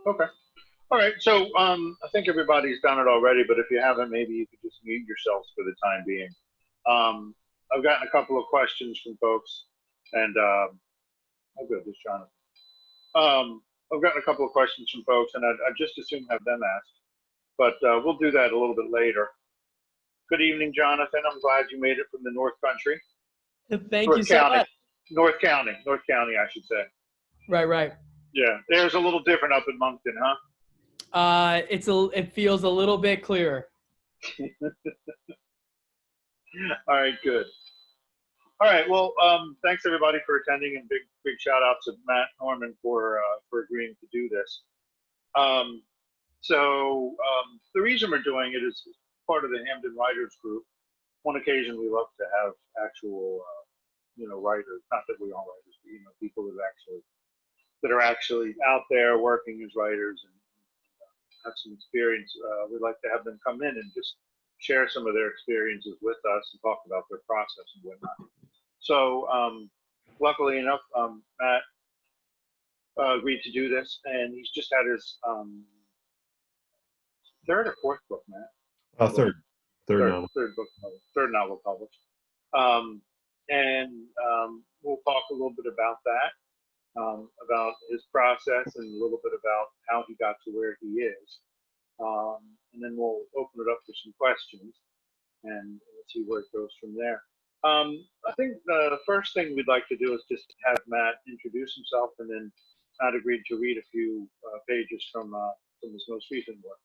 Okay. All right. So I think everybody's done it already, but if you haven't, maybe you could just mute yourselves for the time being. I've gotten a couple of questions from folks, and I'll go this, Jonathan. I've gotten a couple of questions from folks, and I'd just as soon have them asked, but we'll do that a little bit later. Good evening, Jonathan. I'm glad you made it from the North Country. Thank you so much. North County, I should say. Right. Yeah, there's a little different up in Moncton, huh? It feels a little bit clearer. All right, good. All right, well, thanks everybody for attending, and big shout out to Matt Norman for agreeing to do this. The reason we're doing it is part of the Hampden Writers Group. One occasion we love to have actual, writers. Not that we are writers, but people that are actually out there working as writers and have some experience. We'd like to have them come in and just share some of their experiences with us and talk about their process and whatnot. So luckily enough, Matt agreed to do this, and he's just had his third or fourth book, Matt? Third novel. Third novel published. We'll talk a little bit about that, about his process, and a little bit about how he got to where he is. And then we'll open it up for some questions and see where it goes from there. I think the first thing we'd like to do is just have Matt introduce himself, and then Matt agreed to read a few pages from his most recent work.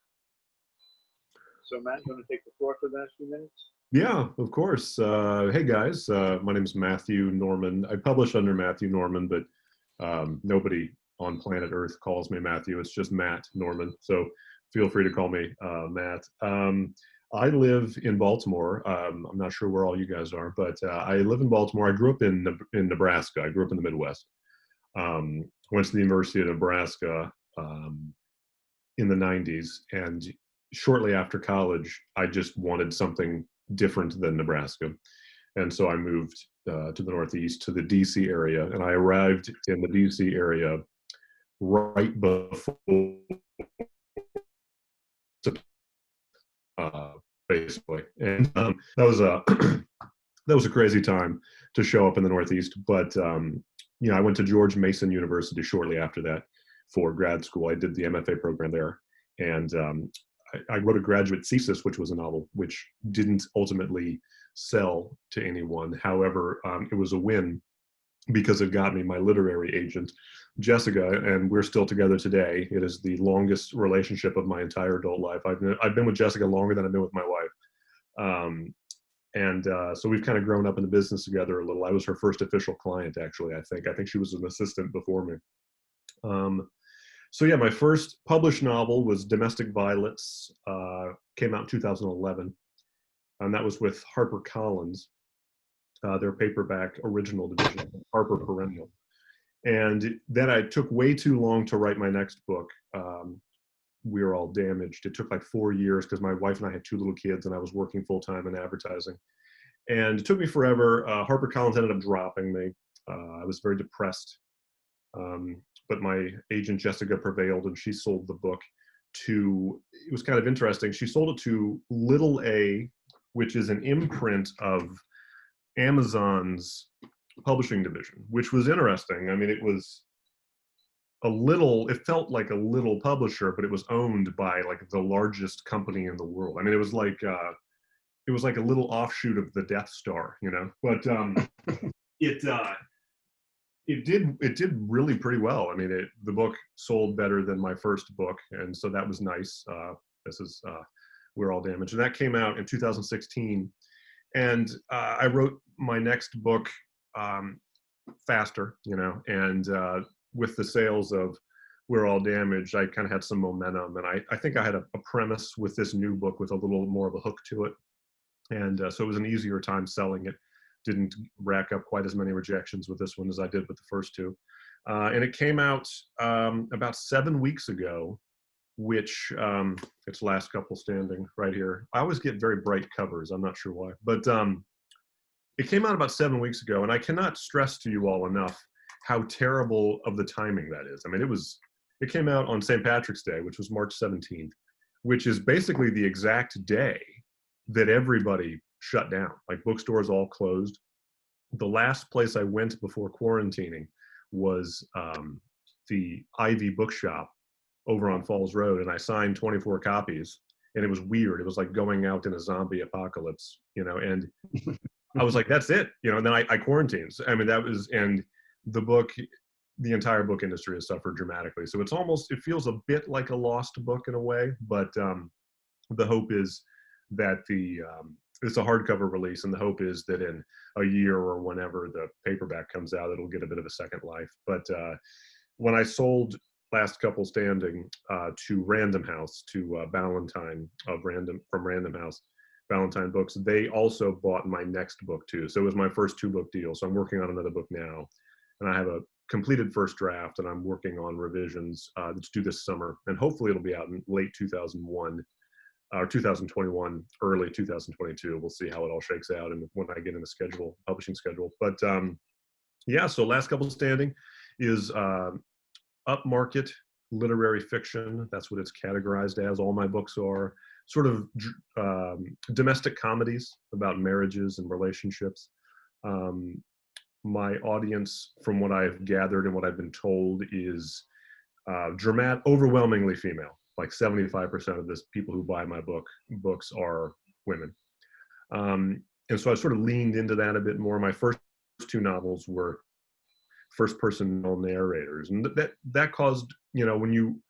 So Matt, you want to take the floor for the next few minutes? Yeah, of course. Hey guys, my name is Matthew Norman. I publish under Matthew Norman, but nobody on planet Earth calls me Matthew. It's just Matt Norman. So feel free to call me Matt. I live in Baltimore. I'm not sure where all you guys are, but I live in Baltimore. I grew up in Nebraska. I grew up in the Midwest. Went to the University of Nebraska in the 90s, and shortly after college, I just wanted something different than Nebraska. And so I moved to the Northeast, to the DC area, and I arrived in the DC area right before basically. And that was a crazy time to show up in the Northeast. But I went to George Mason University shortly after that for grad school. I did the MFA program there, and I wrote a graduate thesis, which was a novel, which didn't ultimately sell to anyone. However, it was a win because it got me my literary agent, Jessica, and we're still together today. It is the longest relationship of my entire adult life. I've been with Jessica longer than I've been with my wife. So we've kind of grown up in the business together a little. I was her first official client, actually, I think she was an assistant before me. So yeah, my first published novel was Domestic Violets, came out in 2011, and that was with HarperCollins, their paperback original division, Harper Perennial. And then I took way too long to write my next book, We Are All Damaged. It took like 4 years because my wife and I had 2 little kids, and I was working full-time in advertising. And it took me forever. HarperCollins ended up dropping me. I was very depressed. But my agent Jessica prevailed, and she sold the book to, it was kind of interesting, she sold it to Little A, which is an imprint of Amazon's publishing division, which was interesting. I mean, it felt like a little publisher, but it was owned by like the largest company in the world. I mean, it was like a little offshoot of the Death Star, but it did really pretty well. I mean, the book sold better than my first book, and so that was nice. This is We're All Damaged, and that came out in 2016. And I wrote my next book faster, and with the sales of We're All Damaged, I kind of had some momentum, and I think I had a premise with this new book with a little more of a hook to it, and so it was an easier time selling it. Didn't rack up quite as many rejections with this one as I did with the first 2. And it came out about 7 weeks ago, which its last couple standing right here. I always get very bright covers. I'm not sure why, but it came out about 7 weeks ago, and I cannot stress to you all enough how terrible of the timing that is. I mean, it was It came out on St. Patrick's Day, which was March 17th, which is basically the exact day that everybody shut down. Like bookstores all closed. The last place I went before quarantining was the Ivy Bookshop over on Falls Road, and I signed 24 copies. And it was weird. It was like going out in a zombie apocalypse, you know, and I was like, that's it, you know, and then I quarantined. I mean, that was, and the book, the entire book industry has suffered dramatically. So it's almost, it feels a bit like a lost book in a way, but the hope is that it's a hardcover release, and the hope is that in a year or whenever the paperback comes out, it'll get a bit of a second life. But when I sold Last Couple Standing to Random House, to Ballantine from Random House, Ballantine Books, they also bought my next book too. So it was my first 2-book deal. So I'm working on another book now, and I have a completed first draft, and I'm working on revisions that's due this summer, and hopefully it'll be out in late 2001 or 2021, early 2022. We'll see how it all shakes out and when I get in the publishing schedule. But yeah, so Last Couple Standing is upmarket literary fiction. That's what it's categorized as. All my books are sort of domestic comedies about marriages and relationships. My audience, from what I've gathered and what I've been told, is overwhelmingly female. Like 75% of this people who buy my books are women. And so I sort of leaned into that a bit more. My first 2 novels were first-person narrators, and that caused, you know, when you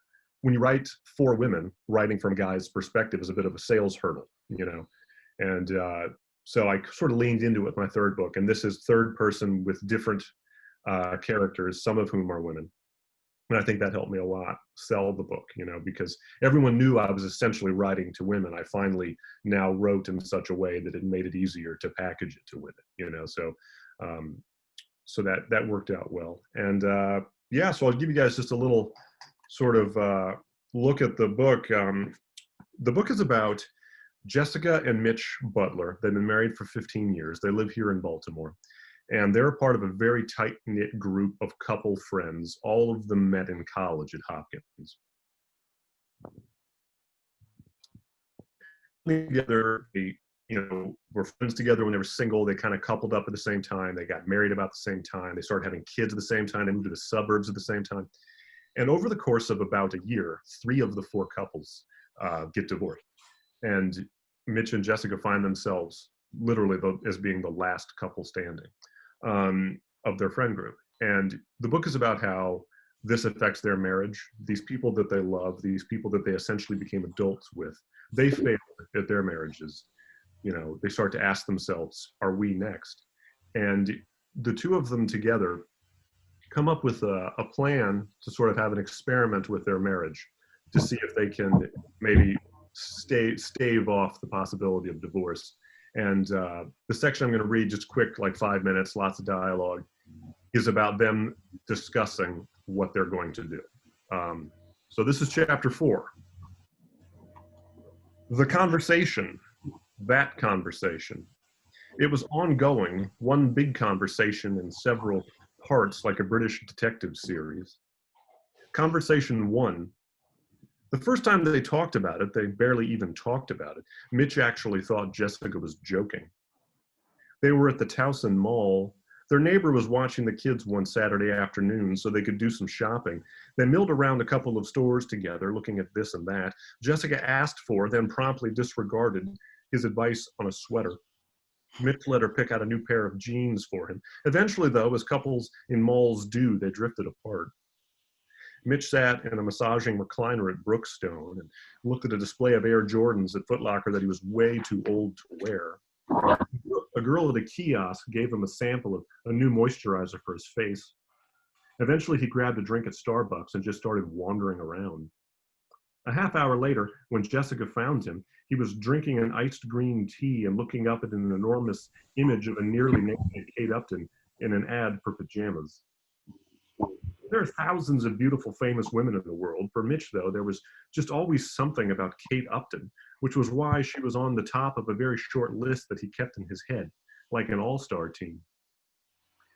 write for women, writing from a guy's perspective is a bit of a sales hurdle, you know, and so I sort of leaned into it with my 3rd book, and this is third person with different characters, some of whom are women. And I think that helped me a lot sell the book, you know, because everyone knew I was essentially writing to women. I finally now wrote in such a way that it made it easier to package it to women, you know, so so that worked out well. And yeah, so I'll give you guys just a little sort of look at the book. The book is about Jessica and Mitch Butler. They've been married for 15 years. They live here in Baltimore. And they're a part of a very tight-knit group of couple friends. All of them met in college at Hopkins. Together, they, you know, were friends together when they were single. They kind of coupled up at the same time. They got married about the same time. They started having kids at the same time. They moved to the suburbs at the same time. And over the course of about a year, 3 of the 4 couples get divorced. And Mitch and Jessica find themselves literally as being the last couple standing of their friend group. And the book is about how this affects their marriage. These people that they love, these people that they essentially became adults with, they failed at their marriages. You know, they start to ask themselves, are we next? And the 2 of them together come up with a plan to sort of have an experiment with their marriage to see if they can maybe stave off the possibility of divorce. And the section I'm going to read, just quick, like 5 minutes, lots of dialogue, is about them discussing what they're going to do. So this is chapter 4. The conversation, that conversation. It was ongoing, one big conversation in several parts, like a British detective series. Conversation 1. The first time that they talked about it, they barely even talked about it. Mitch actually thought Jessica was joking. They were at the Towson Mall. Their neighbor was watching the kids one Saturday afternoon so they could do some shopping. They milled around a couple of stores together, looking at this and that. Jessica asked for, then promptly disregarded his advice on a sweater. Mitch let her pick out a new pair of jeans for him. Eventually, though, as couples in malls do, they drifted apart. Mitch sat in a massaging recliner at Brookstone and looked at a display of Air Jordans at Foot Locker that he was way too old to wear. A girl at a kiosk gave him a sample of a new moisturizer for his face. Eventually, he grabbed a drink at Starbucks and just started wandering around. A half hour later, when Jessica found him, he was drinking an iced green tea and looking up at an enormous image of a nearly naked Kate Upton in an ad for pajamas. There are thousands of beautiful, famous women in the world. For Mitch, though, there was just always something about Kate Upton, which was why she was on the top of a very short list that he kept in his head, like an all-star team.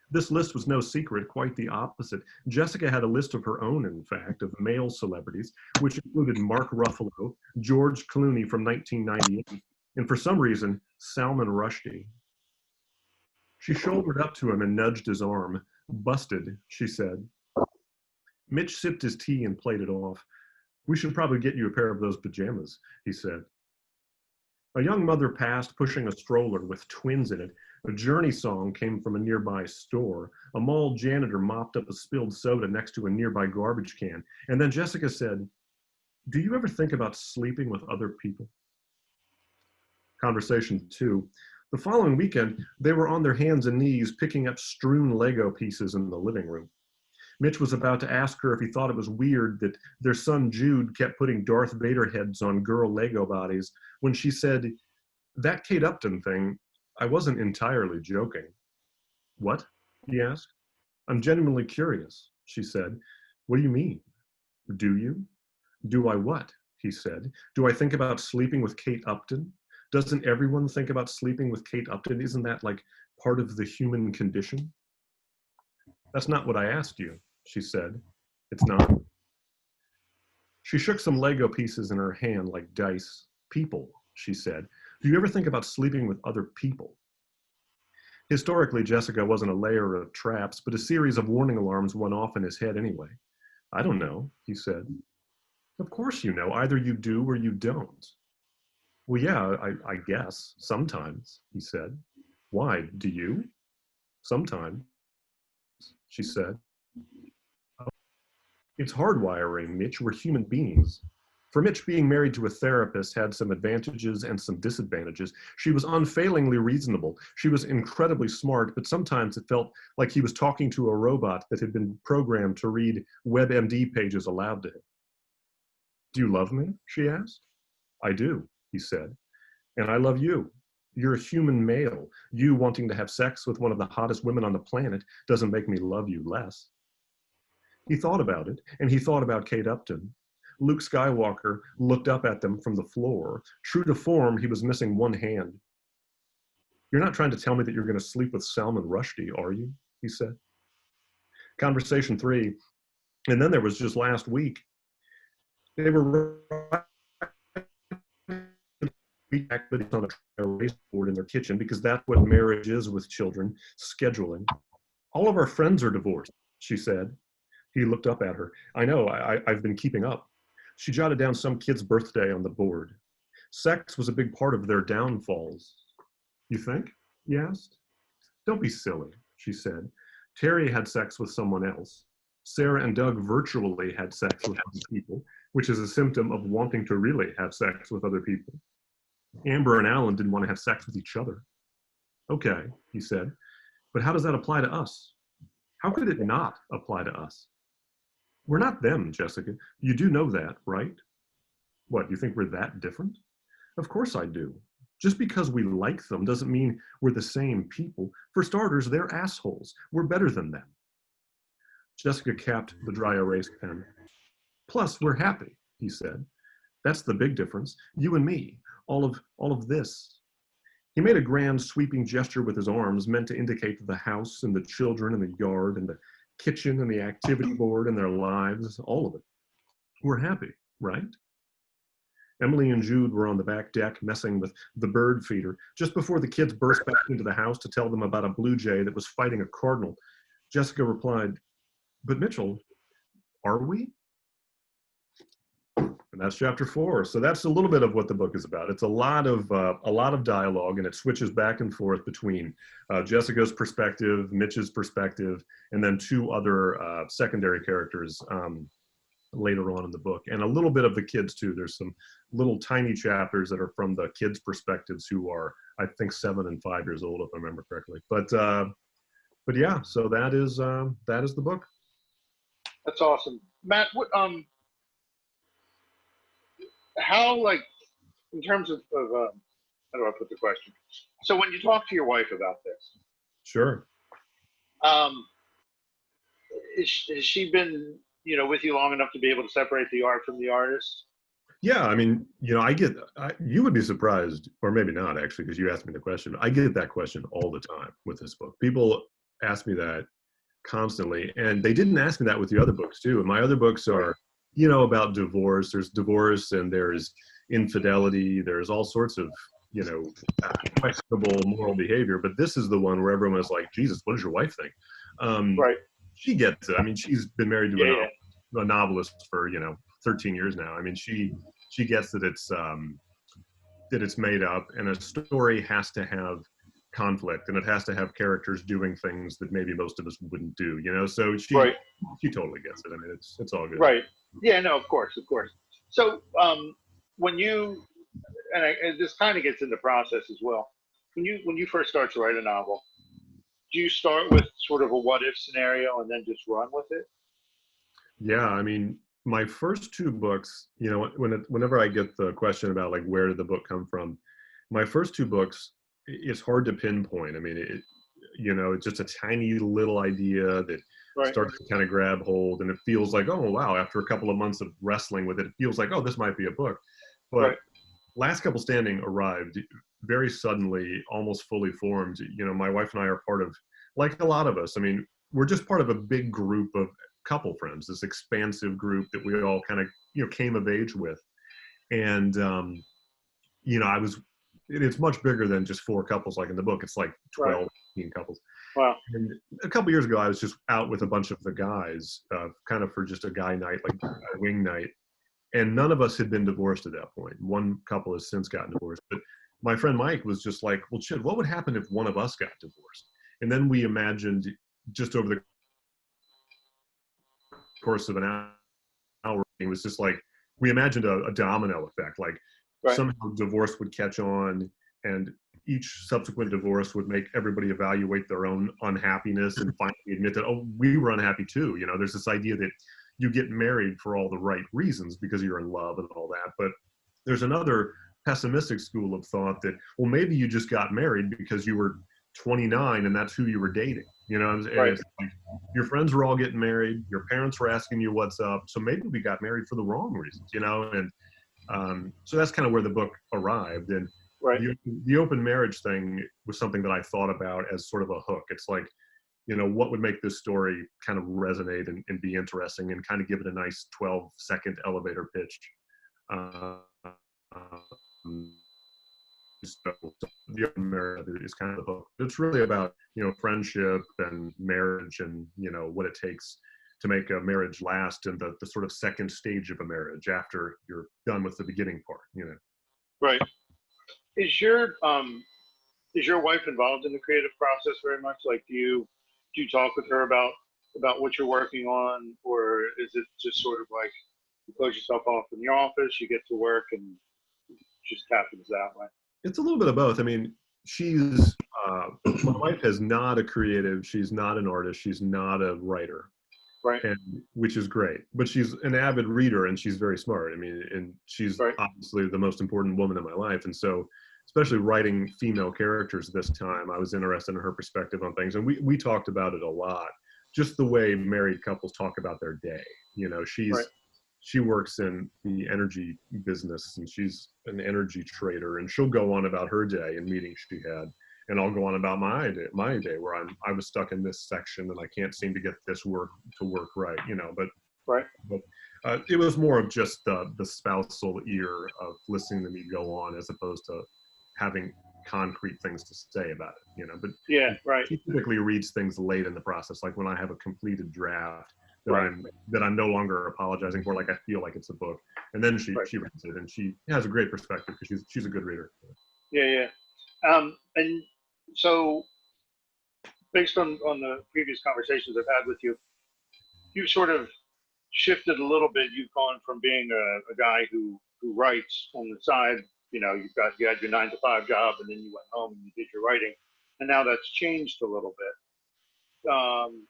This list was no secret, quite the opposite. Jessica had a list of her own, in fact, of male celebrities, which included Mark Ruffalo, George Clooney from 1998, and for some reason, Salman Rushdie. She shouldered up to him and nudged his arm. "Busted," she said. Mitch sipped his tea and played it off. "We should probably get you a pair of those pajamas," he said. A young mother passed, pushing a stroller with twins in it. A Journey song came from a nearby store. A mall janitor mopped up a spilled soda next to a nearby garbage can. And then Jessica said, "Do you ever think about sleeping with other people?" Conversation 2. The following weekend, they were on their hands and knees picking up strewn Lego pieces in the living room. Mitch was about to ask her if he thought it was weird that their son Jude kept putting Darth Vader heads on girl Lego bodies when she said, "That Kate Upton thing, I wasn't entirely joking." "What?" he asked. "I'm genuinely curious," she said. "What do you mean?" "Do you?" "Do I what?" he said. "Do I think about sleeping with Kate Upton? Doesn't everyone think about sleeping with Kate Upton? Isn't that like part of the human condition?" "That's not what I asked you," she said. "It's not?" She shook some Lego pieces in her hand like dice. "People," she said. "Do you ever think about sleeping with other people?" Historically, Jessica wasn't a layer of traps, but a series of warning alarms went off in his head anyway. "I don't know," he said. "Of course you know. Either you do or you don't." "Well, yeah, I guess. Sometimes," he said. "Why? Do you?" "Sometimes," she said. "It's hardwiring, Mitch. We're human beings." For Mitch, being married to a therapist had some advantages and some disadvantages. She was unfailingly reasonable. She was incredibly smart, but sometimes it felt like he was talking to a robot that had been programmed to read WebMD pages aloud to him. "Do you love me?" she asked. "I do," he said. "And I love you. You're a human male. You wanting to have sex with one of the hottest women on the planet doesn't make me love you less." He thought about it, and he thought about Kate Upton. Luke Skywalker looked up at them from the floor. True to form, he was missing one hand. "You're not trying to tell me that you're going to sleep with Salman Rushdie, are you?" he said. Conversation 3. And then there was just last week. They were activities on a race board in their kitchen because that's what marriage is with children, scheduling. "All of our friends are divorced," she said. He looked up at her. "I know, I've been keeping up." She jotted down some kid's birthday on the board. Sex was a big part of their downfalls. "You think?" he asked. "Don't be silly," she said. "Terry had sex with someone else. Sarah and Doug virtually had sex with other people, which is a symptom of wanting to really have sex with other people. Amber and Alan didn't want to have sex with each other." "Okay," he said, "but how does that apply to us? How could it not apply to us? We're not them, Jessica. You do know that, right?" "What, you think we're that different?" "Of course I do. Just because we like them doesn't mean we're the same people. For starters, they're assholes. We're better than them." Jessica capped the dry erase pen. "Plus, we're happy," he said. "That's the big difference. You and me. All of this." He made a grand sweeping gesture with his arms meant to indicate the house and the children and the yard and the kitchen and the activity board and their lives, all of it. "We're happy, right?" Emily and Jude were on the back deck messing with the bird feeder just before the kids burst back into the house to tell them about a blue jay that was fighting a cardinal. Jessica replied, "But Mitchell, are we?" And that's chapter 4. So that's a little bit of what the book is about. It's a lot of dialogue, and it switches back and forth between Jessica's perspective, Mitch's perspective, and then two other secondary characters later on in the book, and a little bit of the kids too. There's some little tiny chapters that are from the kids' perspectives, who are, I think, 7 and 5 years old, if I remember correctly. But yeah, so that is the book. That's awesome, Matt. What how, like, in terms of how do I put the question? So when you talk to your wife about this, Sure. has she been, with you long enough to be able to separate the art from the artist? Yeah, I mean, you would be surprised, or maybe not actually, because you asked me the question. I get that question all the time with this book. People ask me that constantly, and they didn't ask me that with the other books too. And my other books are, you know, about divorce. There's divorce and there's infidelity. There's all sorts of, you know, questionable moral behavior. But this is the one where everyone is like, Jesus, what does your wife think? Right. She gets it. I mean, she's been married to Yeah. a novelist for, you know, 13 years now. I mean, she gets that it's made up, and a story has to have conflict, and it has to have characters doing things that maybe most of us wouldn't do, you know. So she totally gets it. I mean, it's all good. Right. Yeah. No. Of course. Of course. So when you and this kind of gets in the process as well. When you first start to write a novel, do you start with sort of a what if scenario and then just run with it? Yeah, I mean, my first two books, you know, whenever I get the question about like where did the book come from, my first two books, it's hard to pinpoint. I mean, you know, it's just a tiny little idea that starts to kind of grab hold, and it feels like, oh wow, after a couple of months of wrestling with it, it feels like, oh, this might be a book. But Last Couple Standing arrived very suddenly, almost fully formed. You know, my wife and I are part of, like a lot of us, I mean, we're just part of a big group of couple friends, this expansive group that we all kind of, you know, came of age with. And, you know, it's much bigger than just 4 couples like in the book. It's like 12, 15 couples. Wow. And a couple years ago, I was just out with a bunch of the guys, kind of for just a guy night, like a wing night. And none of us had been divorced at that point. One couple has since gotten divorced. But my friend Mike was just like, well, shit, what would happen if one of us got divorced? And then we imagined, just over the course of an hour, it was just like, we imagined a domino effect. Like somehow divorce would catch on, and each subsequent divorce would make everybody evaluate their own unhappiness and finally admit that, oh, we were unhappy too. You know, there's this idea that you get married for all the right reasons because you're in love and all that. But there's another pessimistic school of thought that, well, maybe you just got married because you were 29 and that's who you were dating. You know, it's like, your friends were all getting married, your parents were asking you what's up, so maybe we got married for the wrong reasons, you know. And so that's kind of where the book arrived. And the open marriage thing was something that I thought about as sort of a hook. It's like, you know, what would make this story kind of resonate and be interesting and kind of give it a nice 12-second elevator pitch. So the open marriage is kind of the hook. It's really about, you know, friendship and marriage, and, you know, what it takes to make a marriage last, and the sort of second stage of a marriage after you're done with the beginning part, you know. Right. Is your wife involved in the creative process very much? Like, do you talk with her about what you're working on, or is it just sort of like you close yourself off in the office, you get to work, and it just happens that way? It's a little bit of both. I mean, she's my wife is not a creative. She's not an artist. She's not a writer. And which is great, but she's an avid reader and she's very smart. I mean, and she's obviously the most important woman in my life. And so, especially writing female characters this time, I was interested in her perspective on things. And we talked about it a lot, just the way married couples talk about their day. You know, she works in the energy business and she's an energy trader, and she'll go on about her day and meetings she had. And I'll go on about my day where I was stuck in this section and I can't seem to get this work to work right, you know. But it was more of just the spousal ear of listening to me go on, as opposed to having concrete things to say about it, you know. But she typically reads things late in the process, like when I have a completed draft that I'm no longer apologizing for, like I feel like it's a book, and then she reads it, and she has a great perspective because she's a good reader. And so, based on the previous conversations I've had with you, you've sort of shifted a little bit. You've gone from being a guy who writes on the side. You know, you had your 9-to-5 job, and then you went home and you did your writing, and now that's changed a little bit.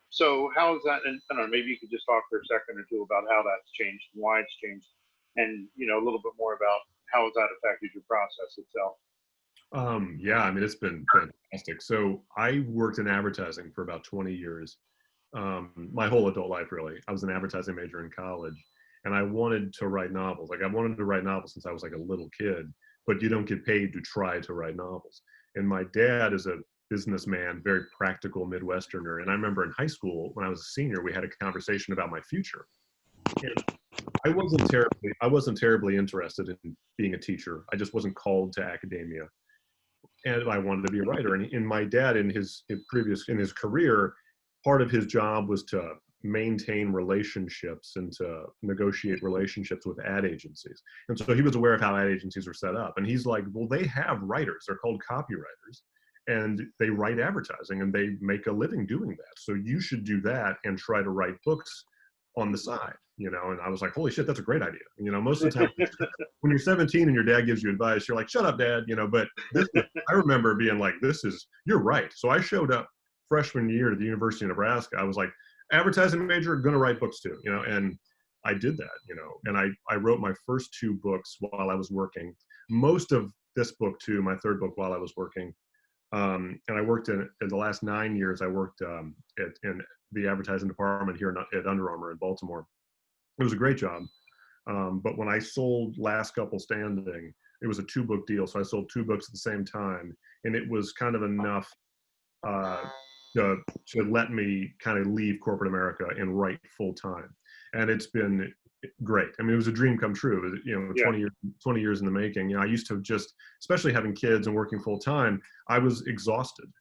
So how's that? And I don't know, maybe you could just talk for a second or two about how that's changed and why it's changed, and, you know, a little bit more about how has that affected your process itself. Yeah, I mean, it's been fantastic. So I worked in advertising for about 20 years, my whole adult life, really. I was an advertising major in college, and I wanted to write novels. Like, I wanted to write novels since I was like a little kid, but you don't get paid to try to write novels. And my dad is a businessman, very practical Midwesterner. And I remember in high school when I was a senior, we had a conversation about my future. And I wasn't terribly interested in being a teacher. I just wasn't called to academia, and I wanted to be a writer. And my dad, in his career, part of his job was to maintain relationships and to negotiate relationships with ad agencies. And so he was aware of how ad agencies are set up. And he's like, well, they have writers. They're called copywriters. And they write advertising and they make a living doing that. So you should do that and try to write books on the side, you know? And I was like, holy shit, that's a great idea. You know, most of the time when you're 17 and your dad gives you advice, you're like, shut up, Dad, you know, but I remember being like, you're right. So I showed up freshman year to the University of Nebraska. I was like, advertising major, gonna write books too, you know, and I did that, you know, and I wrote my first 2 books while I was working. Most of this book too, my 3rd book, while I was working. And I worked in the last 9 years, I worked in the advertising department here at Under Armour in Baltimore. It was a great job. But when I sold Last Couple Standing, it was a 2-book deal. So I sold 2 books at the same time. And it was kind of enough to let me kind of leave corporate America and write full time. And it's been great. I mean, it was a dream come true. It was, you know, 20 years in the making. You know, I used to just, especially having kids and working full time, I was exhausted.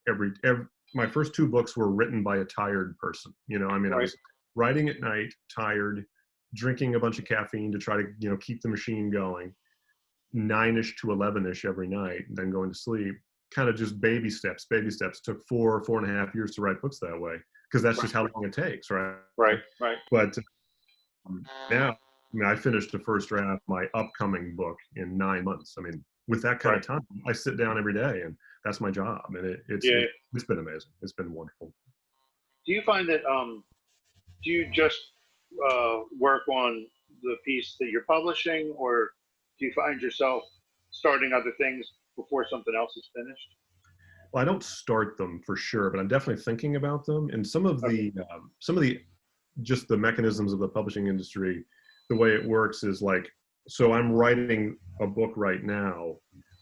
My first 2 books were written by a tired person. You know, I mean, I was writing at night, tired, drinking a bunch of caffeine to try to, you know, keep the machine going, 9-ish to 11-ish every night, and then going to sleep. Kind of just baby steps. Took 4.5 years to write books that way, because that's just how long it takes, right? Right. But now, I mean, I finished the first draft of my upcoming book in 9 months. I mean, with that kind of time, I sit down every day, and that's my job. And it's been amazing. It's been wonderful. Do you find that do you just work on the piece that you're publishing, or do you find yourself starting other things before something else is finished? Well, I don't start them for sure, but I'm definitely thinking about them. And some of the just the mechanisms of the publishing industry, the way it works is like, so I'm writing a book right now.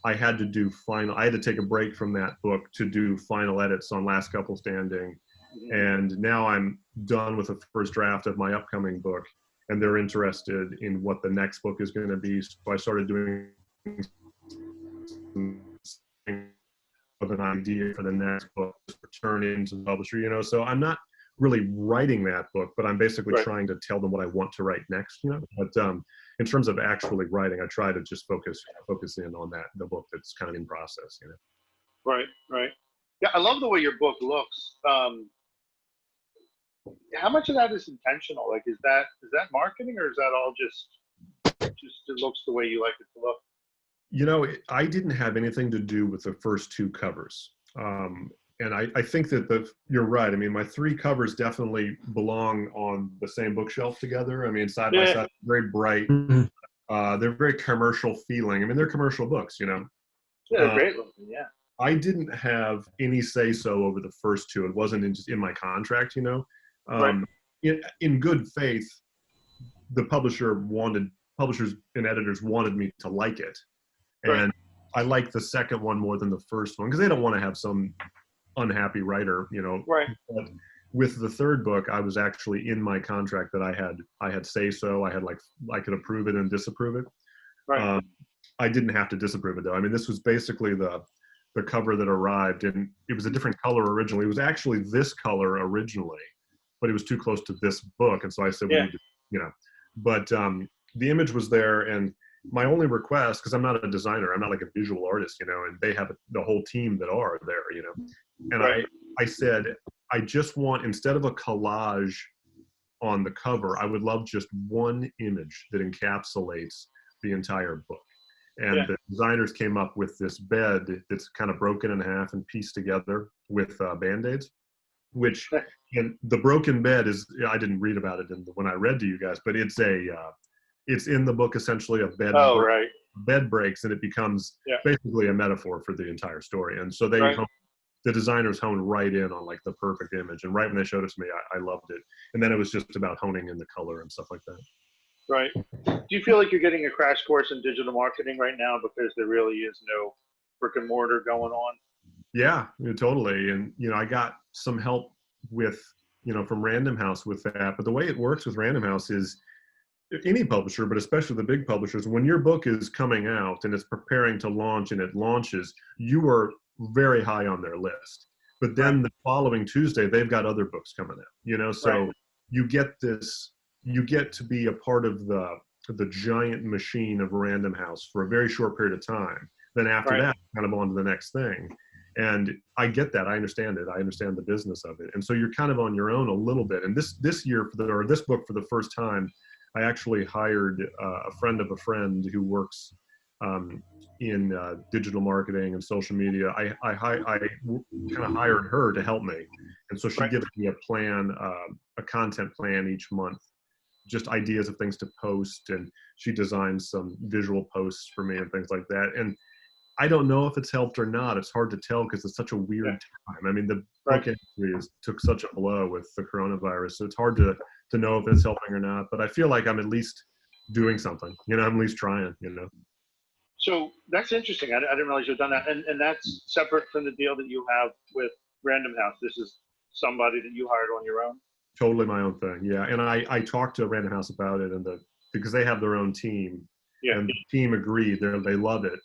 I had to take a break from that book to do final edits on Last Couple Standing. And now I'm done with the first draft of my upcoming book, and they're interested in what the next book is going to be. So I started doing of an idea for the next book to turn into the publisher, you know. So I'm not really writing that book, but I'm basically trying to tell them what I want to write next, you know. But in terms of actually writing, I try to just focus in on the book that's kind of in process, you know. Right. Yeah, I love the way your book looks. How much of that is intentional? Like, is that marketing, or is that all just it looks the way you like it to look? You know, I didn't have anything to do with the first 2 covers. And I think that you're right. I mean, my 3 covers definitely belong on the same bookshelf together. I mean, side by side, very bright. They're very commercial feeling. I mean, they're commercial books, you know. Yeah, they're great looking, yeah. I didn't have any say-so over the first 2. It wasn't in my contract, you know. In good faith, the publishers and editors wanted me to like it. And I like the second one more than the first one, because they don't want to have some unhappy writer, you know. But with the 3rd book, I was actually in my contract that I had say so. I could approve it and disapprove it. I didn't have to disapprove it though. I mean, this was basically the cover that arrived, and it was a different color originally. It was actually this color originally, but it was too close to this book, and so I said, we need to, you know. But the image was there, and my only request, because I'm not a designer, I'm not like a visual artist, you know, and they have the whole team that are there, you know. And I said, I just want, instead of a collage on the cover, I would love just one image that encapsulates the entire book. And the designers came up with this bed that's kind of broken in half and pieced together with Band-Aids, which, and the broken bed is, I didn't read about it when I read to you guys, but it's in the book, essentially a bed. Bed breaks, and it becomes basically a metaphor for the entire story. And so the designers honed right in on like the perfect image. And right when they showed it to me, I loved it. And then it was just about honing in the color and stuff like that. Right. Do you feel like you're getting a crash course in digital marketing right now, because there really is no brick and mortar going on? Yeah, totally. And, I got some help with, from Random House with that. But the way it works with Random House is any publisher, but especially the big publishers, when your book is coming out and it's preparing to launch and it launches, you are very high on their list. But then the following Tuesday, they've got other books coming out, so you get to be a part of the giant machine of Random House for a very short period of time. Then after that, kind of on to the next thing. And I get that. I understand it. I understand the business of it. And so you're kind of on your own a little bit. And this year, this book for the first time, I actually hired a friend of a friend who works in digital marketing and social media. I kind of hired her to help me. And so she gives me a plan, a content plan each month, just ideas of things to post. And she designs some visual posts for me and things like that. And I don't know if it's helped or not. It's hard to tell because it's such a weird time. I mean, the book industry took such a blow with the coronavirus, so it's hard to know if it's helping or not. But I feel like I'm at least doing something. I'm at least trying. So that's interesting. I didn't realize you've done that, and that's separate from the deal that you have with Random House. This is somebody that you hired on your own. Totally my own thing. Yeah, and I talked to Random House about it, and because they have their own team, and the team agreed. They love it.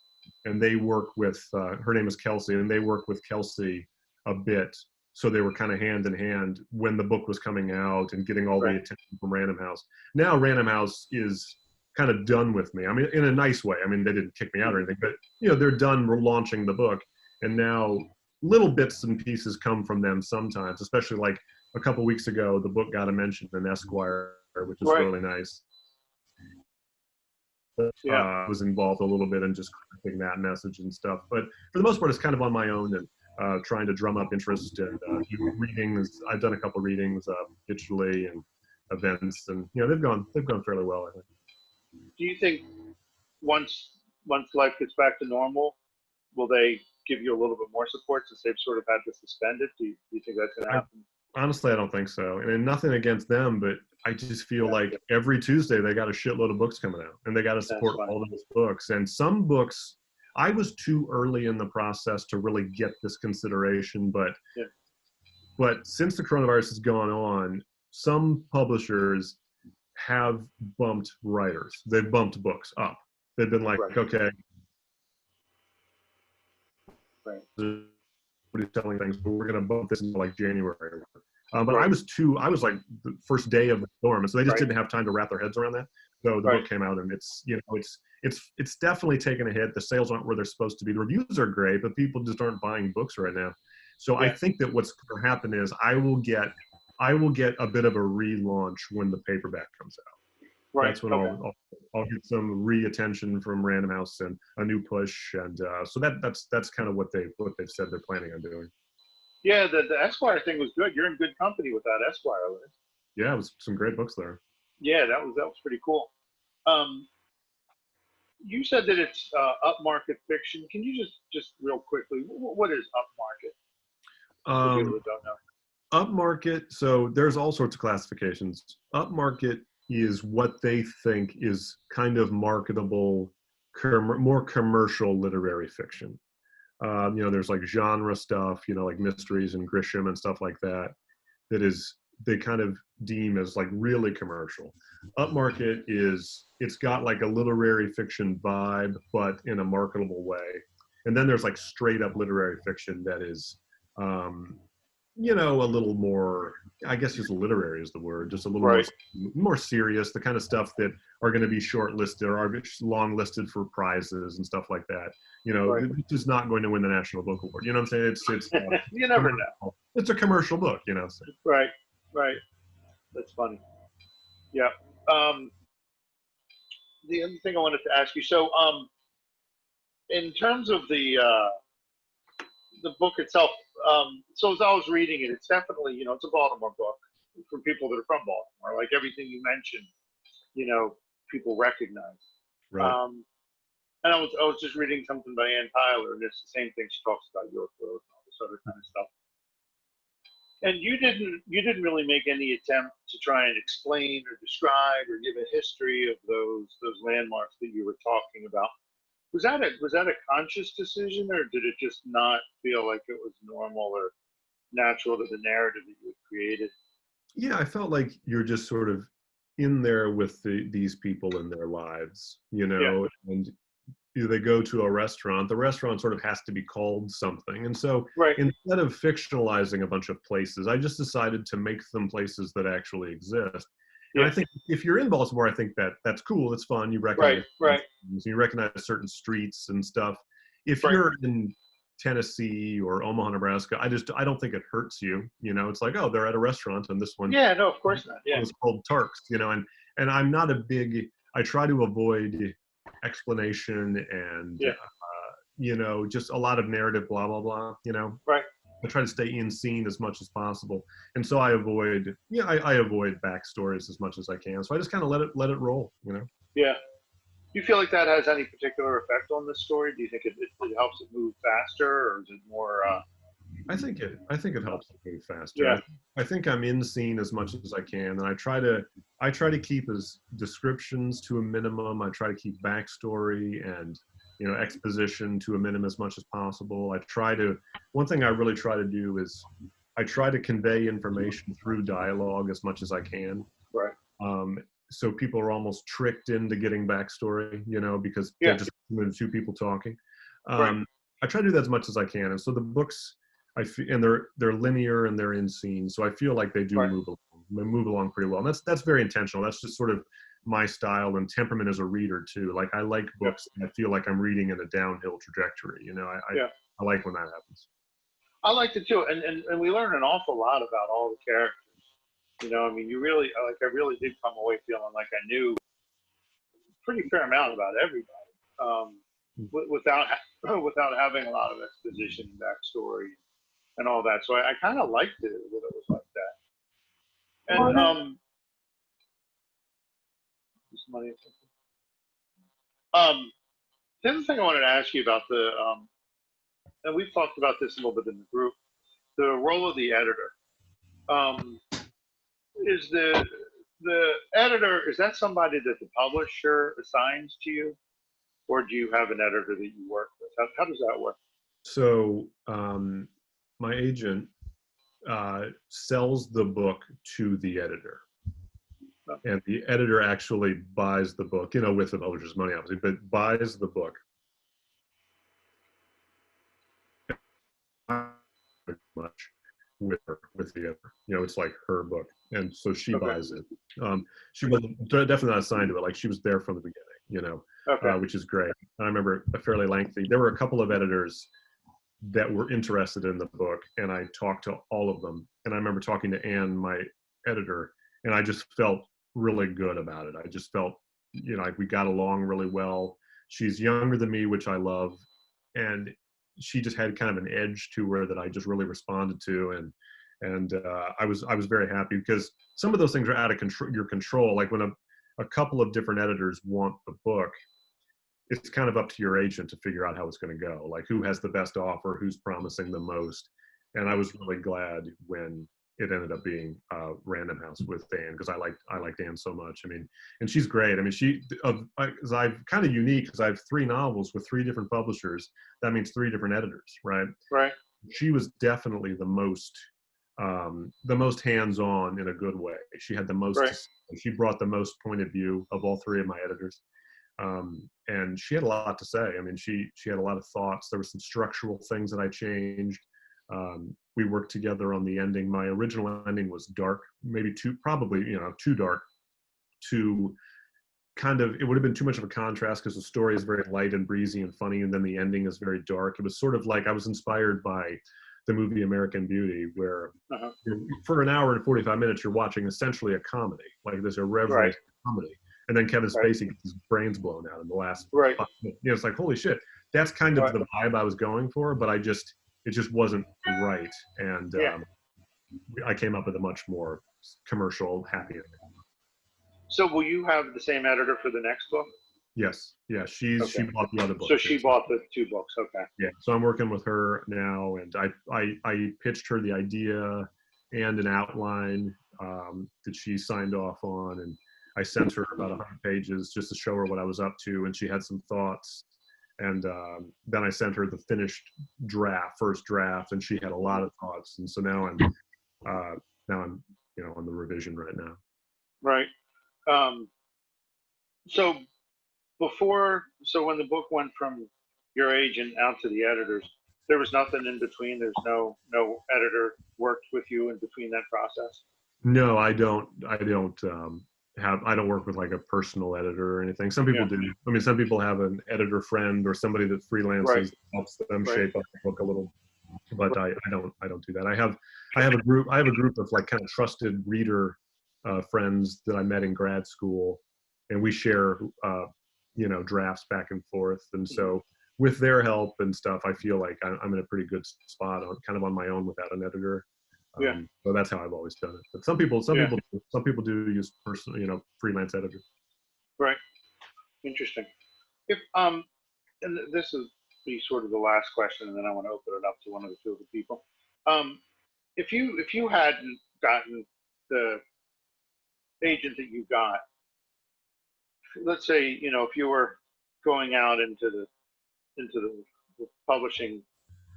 And they work with, her name is Kelsey, and they work with Kelsey a bit. So they were kind of hand in hand when the book was coming out and getting all the attention from Random House. Now Random House is kind of done with me. I mean, in a nice way. I mean, they didn't kick me out or anything, but they're done launching the book. And now little bits and pieces come from them sometimes, especially like a couple weeks ago, the book got a mention in Esquire, which is really nice. Was involved a little bit in just crafting that message and stuff. But for the most part, it's kind of on my own and trying to drum up interest and do readings. I've done a couple readings digitally and events, and they've gone fairly well, I think. Do you think once life gets back to normal, will they give you a little bit more support since they've sort of had to suspend it? Do you think that's going to happen? Honestly, I don't think so. And nothing against them, but I just feel like every Tuesday they got a shitload of books coming out, and they got to support all those books. And some books, I was too early in the process to really get this consideration, but since the coronavirus has gone on, some publishers have bumped writers. They've bumped books up. They've been like, okay, nobody's selling things, but we're going to bump this into like January. But I was like the first day of the storm, and so they just didn't have time to wrap their heads around that. So the book came out, and it's definitely taken a hit. The sales aren't where they're supposed to be. The reviews are great, but people just aren't buying books right now. So I think that what's going to happen is I will get a bit of a relaunch when the paperback comes out. That's when I'll get some re-attention from Random House and a new push, and so that's kind of what they've said they're planning on doing. Yeah, the Esquire thing was good. You're in good company with that Esquire list. Yeah, it was some great books there. Yeah, that was pretty cool. You said that it's upmarket fiction. Can you just real quickly, what is upmarket? For people that don't know. Upmarket, so there's all sorts of classifications. Upmarket is what they think is kind of marketable, more commercial literary fiction. There's like genre stuff, like mysteries and Grisham and stuff like that, they kind of deem as like really commercial. Upmarket it's got like a literary fiction vibe, but in a marketable way. And then there's like straight up literary fiction that is, a little more, I guess just literary is the word, just a little more serious, the kind of stuff that are going to be shortlisted or are long listed for prizes and stuff like that. It's just not going to win the National Book Award. You know what I'm saying? It's you never know. It's a commercial book, So. Right. That's funny. Yeah. The other thing I wanted to ask you, so in terms of the book itself, so as I was reading it, it's definitely, it's a Baltimore book for people that are from Baltimore. Like everything you mentioned, people recognize. Right. And I was just reading something by Ann Tyler, and it's the same thing. She talks about York Road and all this other kind of stuff. And you didn't really make any attempt to try and explain or describe or give a history of those landmarks that you were talking about. was that a conscious decision, or did it just not feel like it was normal or natural to the narrative that you had created? Yeah, I felt like you're just sort of in there with these people in their lives, Yeah. and they go to a restaurant. The restaurant sort of has to be called something. And so Right. instead of fictionalizing a bunch of places, I just decided to make them places that actually exist. And I Yeah. think if you're in Baltimore, I think that's cool. It's fun. You Right. recognize Right. things, you recognize certain streets and stuff. If Right. you're in Tennessee or Omaha, Nebraska, I don't think it hurts you. It's like, oh, they're at a restaurant and this one Yeah. No, of course not. Yeah. is called Tarks, and I'm not a big, I try to avoid explanation and Yeah. just a lot of narrative blah blah blah. Right. I try to stay in scene as much as possible, and so I avoid I avoid backstories as much as I can. So I just kind of let it roll. Yeah. Do you feel like that has any particular effect on this story? Do you think it helps it move faster, or is it more? I think it helps to move faster. Yeah. I think I'm in scene as much as I can, and I try to keep as descriptions to a minimum. I try to keep backstory and exposition to a minimum as much as possible. One thing I really try to do is I try to convey information through dialogue as much as I can. Right. So people are almost tricked into getting backstory, because Yeah. they're just two people talking. Right. I try to do that as much as I can, and so the books, and they're linear and they're in scene, so I feel like they do Right. move along. They move along pretty well. And that's very intentional. That's just sort of my style and temperament as a reader too. Like I like books that I feel like I'm reading in a downhill trajectory. Yeah. I like when that happens. I liked it too, and we learned an awful lot about all the characters. I mean, I really did come away feeling like I knew pretty fair amount about everybody, without without having a lot of exposition and backstory and all that. So I kind of liked it that it was like that. And just money. The other thing I wanted to ask you about and we've talked about this a little bit in the group, the role of the editor. Um, is the editor, is that somebody that the publisher assigns to you, or do you have an editor that you work with? How does that work? So my agent sells the book to the editor. And the editor actually buys the book, with the publisher's money, obviously, but buys the book. Much with the editor. It's like her book, and so she buys it. She was definitely not assigned to it. Like she was there from the beginning, which is great. I remember a fairly lengthy. There were a couple of editors that were interested in the book, and I talked to all of them. And I remember talking to Anne, my editor, and I just felt really good about it. I just felt, like we got along really well. She's younger than me, which I love, and she just had kind of an edge to her that I just really responded to, and I was very happy because some of those things are out of your control. Like when a couple of different editors want the book, it's kind of up to your agent to figure out how it's going to go, like who has the best offer, who's promising the most. And I was really glad when it ended up being Random House with Dan, because I liked Dan so much. I mean, and she's great. I mean, I'm kind of unique because I have 3 novels with 3 different publishers. That means 3 different editors, right? Right. She was definitely the most hands-on in a good way. She had the most. Right. She brought the most point of view of all 3 of my editors. And she had a lot to say. I mean, she had a lot of thoughts. There were some structural things that I changed. We worked together on the ending. My original ending was dark, maybe too dark to kind of, it would have been too much of a contrast because the story is very light and breezy and funny, and then the ending is very dark. It was sort of like I was inspired by the movie American Beauty, where for an hour and 45 minutes, you're watching essentially a comedy, like this irreverent comedy. And then Kevin Spacey gets his brains blown out in the last 5 minutes. It's like, holy shit. That's kind of the vibe I was going for, but it just wasn't right. And I came up with a much more commercial, happy ending. So will you have the same editor for the next book? Yes. Yeah. She bought the other book. So she bought the 2 books. Okay. Yeah. So I'm working with her now, and I pitched her the idea and an outline that she signed off on, and I sent her about 100 pages just to show her what I was up to, and she had some thoughts. And then I sent her the finished first draft, and she had a lot of thoughts. And so now I'm on the revision right now. Right. So when the book went from your agent out to the editors, there was nothing in between. There's no editor worked with you in between that process. No, I don't I don't work with like a personal editor or anything. Some people do. I mean, some people have an editor friend or somebody that freelances, helps them shape up the book a little. But I don't do that. I have a group of like kind of trusted reader friends that I met in grad school, and we share drafts back and forth. And so with their help and stuff, I feel like I'm in a pretty good spot on my own without an editor. So that's how I've always done it. But some people do use personal, freelance editors. Right. Interesting. If and this is be sort of the last question, and then I want to open it up to one of the two other people. If you hadn't gotten the agent that you got, let's say, if you were going out into the publishing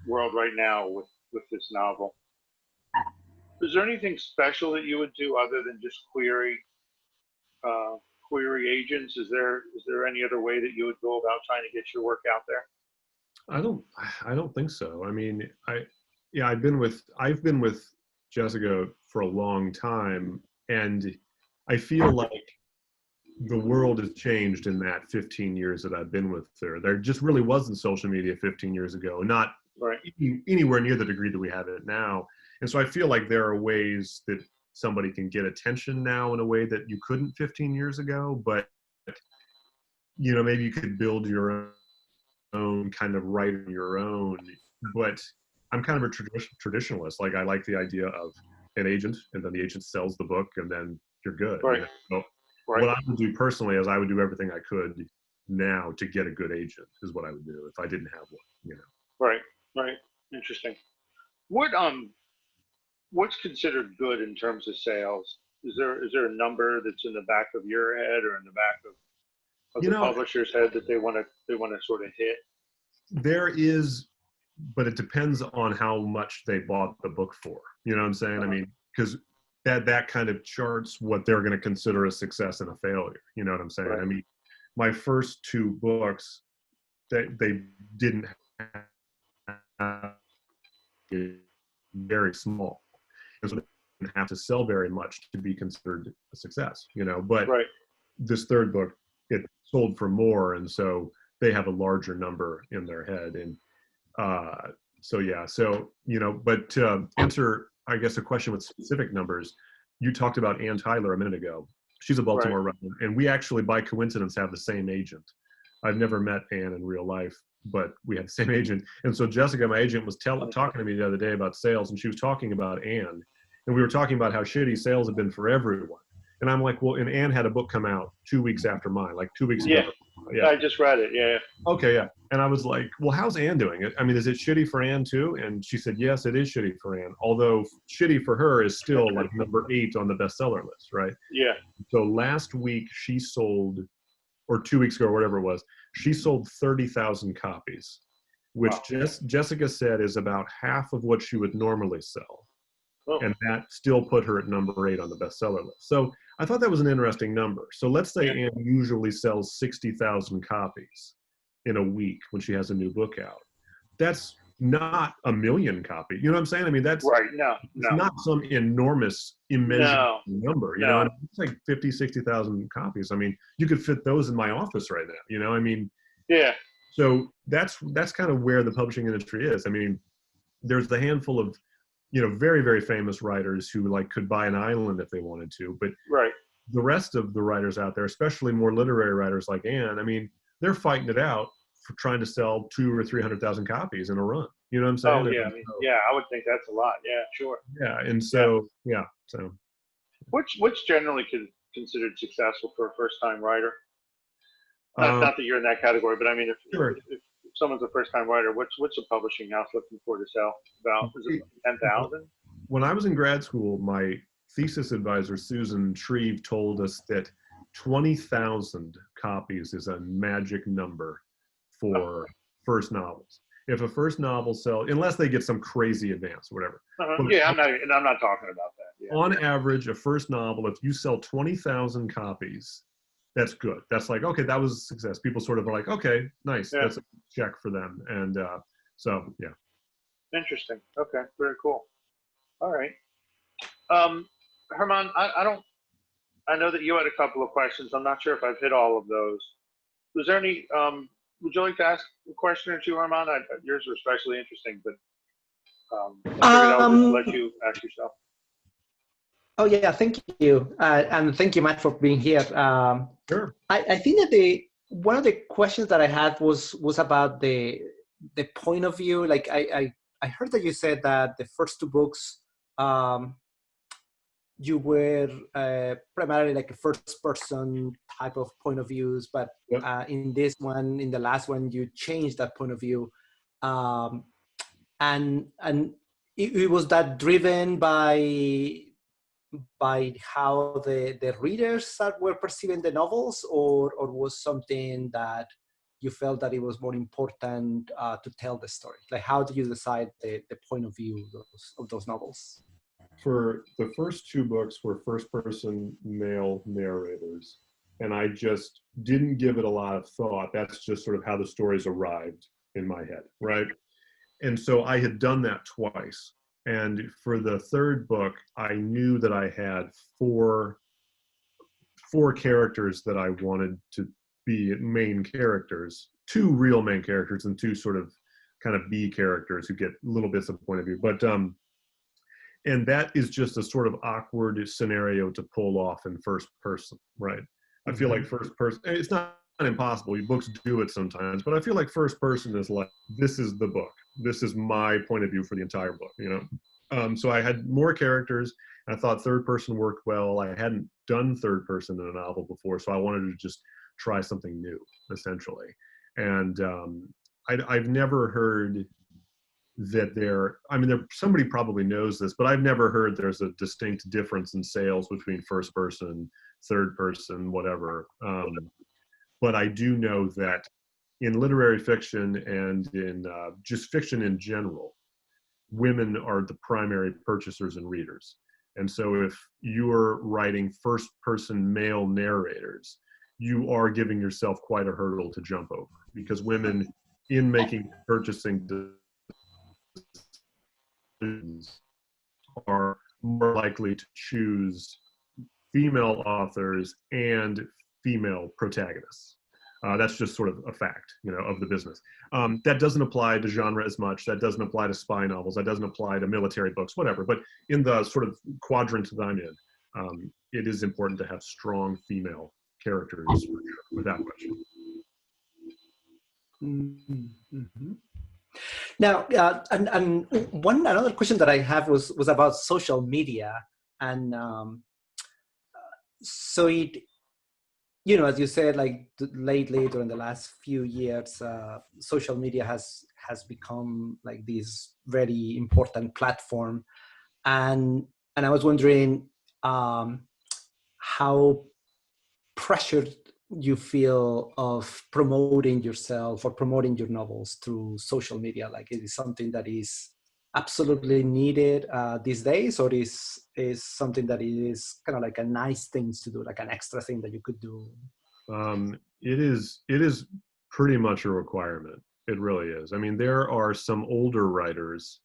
world right now with this novel, is there anything special that you would do other than just query agents? Is there any other way that you would go about trying to get your work out there? I don't think so. I mean, I've been with Jessica for a long time, and I feel like the world has changed in that 15 years that I've been with her. There just really wasn't social media 15 years ago, not anywhere near the degree that we have it now. And so I feel like there are ways that somebody can get attention now in a way that you couldn't 15 years ago, but maybe you could build your own kind of write your own. But I'm kind of a traditionalist. Like, I like the idea of an agent, and then the agent sells the book, and then you're good. Right. So what I would do personally is I would do everything I could now to get a good agent, is what I would do if I didn't have one. Right. Interesting. What's considered good in terms of sales? Is there a number that's in the back of your head or in the back of the publisher's head that they want to sort of hit? There is, but it depends on how much they bought the book for. You know what I'm saying? I mean, because that kind of charts what they're going to consider a success and a failure. You know what I'm saying? Right. I mean, my first two books, they didn't have very small, and so they didn't have to sell very much to be considered a success. But this third book, it sold for more, and so they have a larger number in their head. And but to answer, I guess, a question with specific numbers, you talked about Ann Tyler a minute ago. She's a Baltimore writer, and we actually, by coincidence, have the same agent. I've never met Ann in real life, but we have the same agent. And so Jessica, my agent, was talking to me the other day about sales, and she was talking about Ann, and we were talking about how shitty sales have been for everyone. And I'm like, well, and Ann had a book come out 2 weeks after mine, like 2 weeks ago. Yeah, I just read it. Yeah. Okay, yeah. And I was like, well, how's Ann doing? I mean, is it shitty for Ann too? And she said, yes, it is shitty for Ann. Although shitty for her is still like number 8 on the bestseller list, right? Yeah. So last week she sold, or 2 weeks ago, or whatever it was, she sold 30,000 copies, which Jessica said is about half of what she would normally sell. Oh. And that still put her at number 8 on the bestseller list. So I thought that was an interesting number. So let's say Ann usually sells 60,000 copies in a week when she has a new book out. That's not a million copy. You know what I'm saying? I mean, that's it's not some enormous, immeasurable number. You know, and it's like 50, 60,000 copies. I mean, you could fit those in my office right now. I mean, so that's kind of where the publishing industry is. I mean, there's the handful of very, very famous writers who could buy an island if they wanted to, but the rest of the writers out there, especially more literary writers like Ann, I mean, they're fighting it out for trying to sell 200,000 or 300,000 copies in a run. You know what I'm saying? Oh yeah, I mean, I would think that's a lot. Yeah, sure. Yeah, and so so. What's generally considered successful for a first-time writer? Not that you're in that category, but I mean, if someone's a first-time writer, what's a publishing house looking for to sell? About, is it 10,000? When I was in grad school, my thesis advisor, Susan Shreve, told us that 20,000 copies is a magic number for first novels. If a first novel sells, unless they get some crazy advance or whatever. Yeah, I'm not talking about that. Yeah. On average, a first novel, if you sell 20,000 copies, that's good. That's like, okay, that was a success. People sort of are like, okay, nice. Yeah. That's a check for them. And so, yeah. Interesting. Okay, very cool. All right. Herman, I know that you had a couple of questions. I'm not sure if I've hit all of those. Was there any, would you like to ask a question or two, Herman? Yours were especially interesting, but I figured I'll just let you ask yourself. Oh yeah, thank you, and thank you, Matt, for being here. Sure. I think that one of the questions that I had was about the point of view. Like I heard that you said that the first two books, you were primarily like a first person type of point of views, but Yep. in this one, in the last one, you changed that point of view, and it was that driven by how the readers were perceiving the novels, or was something that you felt that it was more important to tell the story? Like, how do you decide the point of view of those novels? For the first two books were first-person male narrators, and I just didn't give it a lot of thought. That's just sort of how the stories arrived in my head, right? And so I had done that twice. And for the third book, I knew that I had four characters that I wanted to be main characters, two real main characters and two sort of kind of B characters who get little bits of point of view. But and that is just a sort of awkward scenario to pull off in first person, right? I feel like first person, it's not impossible. Books do it sometimes, but I feel like first person is like, this is the book. This is my point of view for the entire book, you know? So I had more characters. I thought third person worked well. I hadn't done third person in a novel before, so I wanted to just try something new, essentially. And I've never heard that somebody probably knows this, but I've never heard there's a distinct difference in sales between first person, third person, whatever. But I do know that in literary fiction and in just fiction in general, women are the primary purchasers and readers. And so if you're writing first person male narrators, you are giving yourself quite a hurdle to jump over, because women in making purchasing decisions are more likely to choose female authors and female protagonists. That's just sort of a fact, you know, of the business. That doesn't apply to genre as much. That doesn't apply to spy novels. That doesn't apply to military books, whatever. But in the sort of quadrant that I'm in, it is important to have strong female characters, without question. Mm-hmm. Now, and another question that I have was about social media, and so it, you know, as you said, like lately during the last few years, social media has become like this very important platform, and I was wondering how pressured you feel of promoting yourself or promoting your novels through social media. Like, is it something that is absolutely needed these days, or is something that is kind of like a nice thing to do, like an extra thing that you could do? It is pretty much a requirement. It really is. I mean, there are some older writers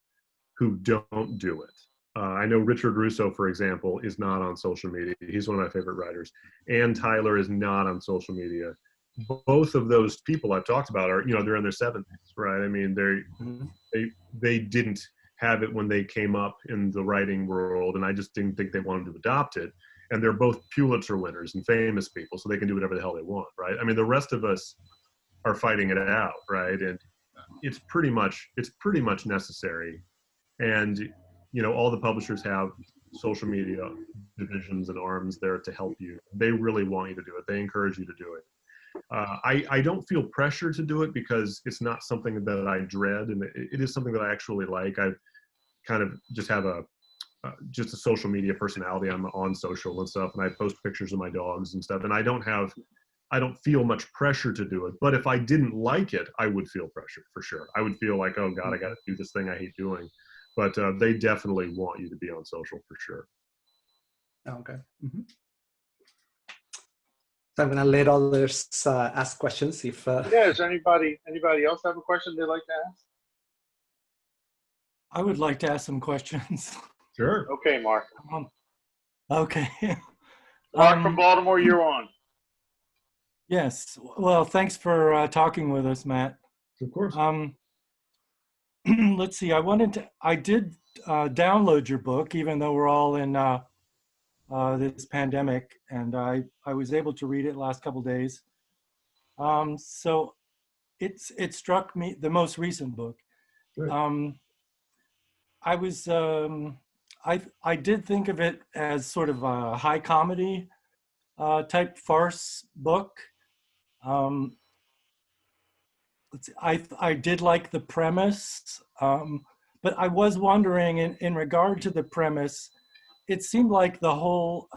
who don't do it. I know Richard Russo, for example, is not on social media. He's one of my favorite writers. Ann Tyler is not on social media. Both of those people I've talked about are, you know, they're in their 70s, right? I mean, they didn't have it when they came up in the writing world, and I just didn't think they wanted to adopt it. And they're both Pulitzer winners and famous people, so they can do whatever the hell they want, right? I mean, the rest of us are fighting it out, right? And it's pretty much necessary. And you know, all the publishers have social media divisions and arms there to help you. They really want you to do it. They encourage you to do it. I don't feel pressure to do it because it's not something that I dread, and it is something that I actually like. I kind of just have just a social media personality. I'm on social and stuff, and I post pictures of my dogs and stuff. And I don't have I don't feel much pressure to do it. But if I didn't like it, I would feel pressure for sure. I would feel like, oh God, I got to do this thing I hate doing. But they definitely want you to be on social for sure. Okay. Mm-hmm. So I'm gonna let others ask questions if. Yeah, does anybody else have a question they'd like to ask? I would like to ask some questions. Sure. Okay, Mark. Okay. Mark from Baltimore, you're on. Yes. Well, thanks for talking with us, Matt. Of course. Let's see. I did download your book, even though we're all in this pandemic, and I was able to read it last couple days. So it struck me, the most recent book. Right. I did think of it as sort of a high comedy type farce book. I did like the premise, but I was wondering in regard to the premise, it seemed like the whole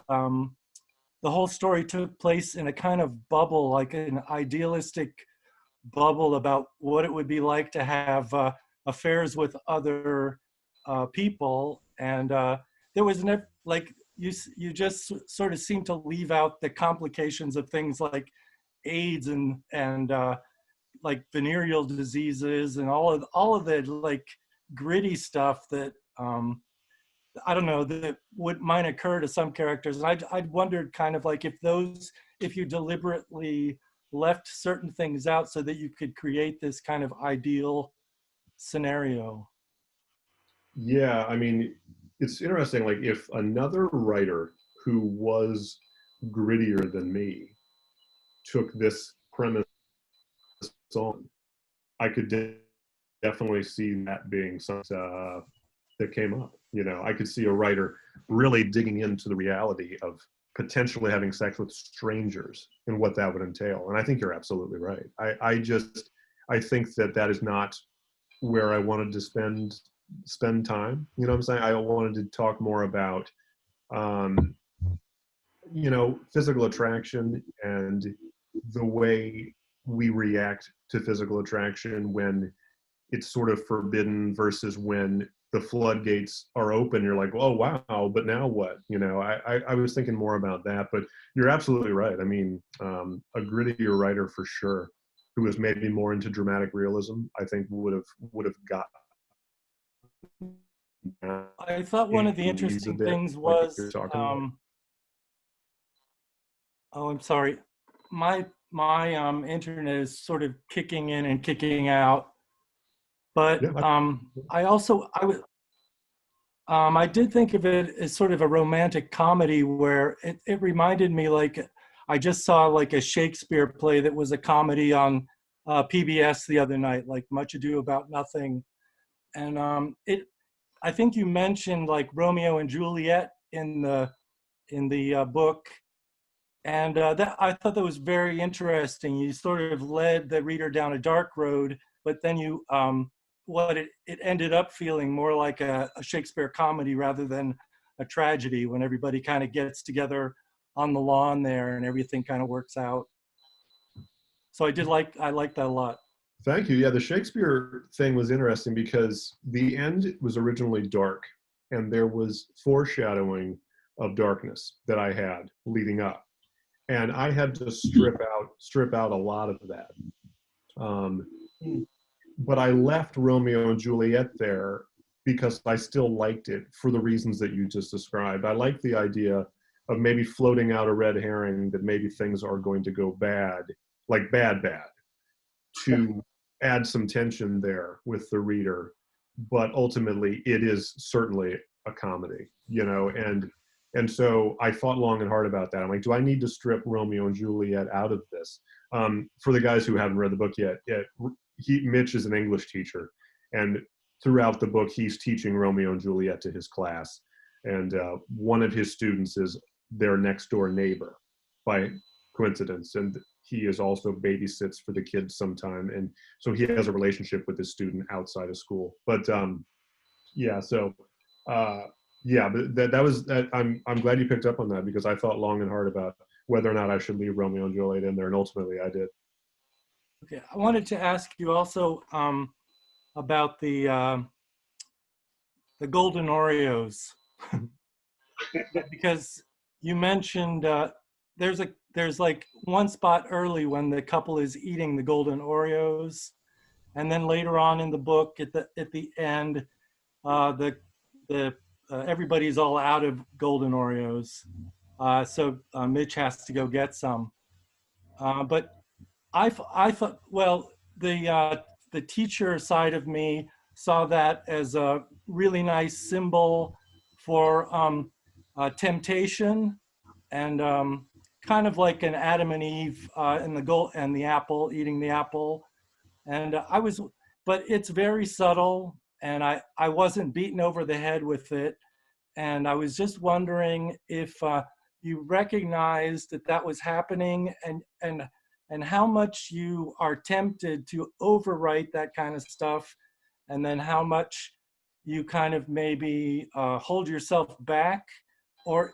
story took place in a kind of bubble, like an idealistic bubble about what it would be like to have affairs with other people, and there was never like you just sort of seem to leave out the complications of things like AIDS and like venereal diseases and all of the like gritty stuff that I don't know, that might occur to some characters. And I'd wondered kind of like if you deliberately left certain things out so that you could create this kind of ideal scenario. Yeah, I mean, it's interesting. Like, if another writer who was grittier than me took this premise on, I could definitely see that being something that came up. You know, I could see a writer really digging into the reality of potentially having sex with strangers and what that would entail. And I think you're absolutely right. I think that is not where I wanted to spend time. You know what I'm saying? I wanted to talk more about, physical attraction and the way we react to physical attraction when it's sort of forbidden versus when the floodgates are open. You're like, oh, wow, but now what? You know, I was thinking more about that, but you're absolutely right. I mean, a grittier writer for sure, who was maybe more into dramatic realism, I think would have got. I thought one of the interesting things was, oh, I'm sorry. My internet is sort of kicking in and kicking out. But I did think of it as sort of a romantic comedy where it reminded me, like, I just saw like a Shakespeare play that was a comedy on PBS the other night, like Much Ado About Nothing. And I think you mentioned like Romeo and Juliet in the book. And that I thought that was very interesting. You sort of led the reader down a dark road, but then you it ended up feeling more like a Shakespeare comedy rather than a tragedy, when everybody kind of gets together on the lawn there and everything kind of works out. So I liked that a lot. Thank you. Yeah, the Shakespeare thing was interesting because the end was originally dark, and there was foreshadowing of darkness that I had leading up, and I had to strip out a lot of that. But I left Romeo and Juliet there because I still liked it for the reasons that you just described. I like the idea of maybe floating out a red herring that maybe things are going to go bad, like bad, to add some tension there with the reader. But ultimately, it is certainly a comedy, you know, and so I thought long and hard about that. I'm like, do I need to strip Romeo and Juliet out of this? For the guys who haven't read the book yet, Mitch is an English teacher, and throughout the book, he's teaching Romeo and Juliet to his class. And one of his students is their next door neighbor by coincidence. And he is also babysits for the kids sometime. And so he has a relationship with this student outside of school. But but that was that. I'm glad you picked up on that, because I thought long and hard about whether or not I should leave Romeo and Juliet in there, and ultimately I did. Okay, I wanted to ask you also about the golden Oreos, because you mentioned there's like one spot early when the couple is eating the golden Oreos, and then later on in the book at the end, the everybody's all out of golden Oreos, so Mitch has to go get some. But I thought, well, the teacher side of me saw that as a really nice symbol for temptation, and kind of like an Adam and Eve in the gold and the apple, eating the apple. And but it's very subtle, and I wasn't beaten over the head with it. And I was just wondering if you recognized that that was happening, and how much you are tempted to overwrite that kind of stuff, and then how much you kind of maybe hold yourself back, or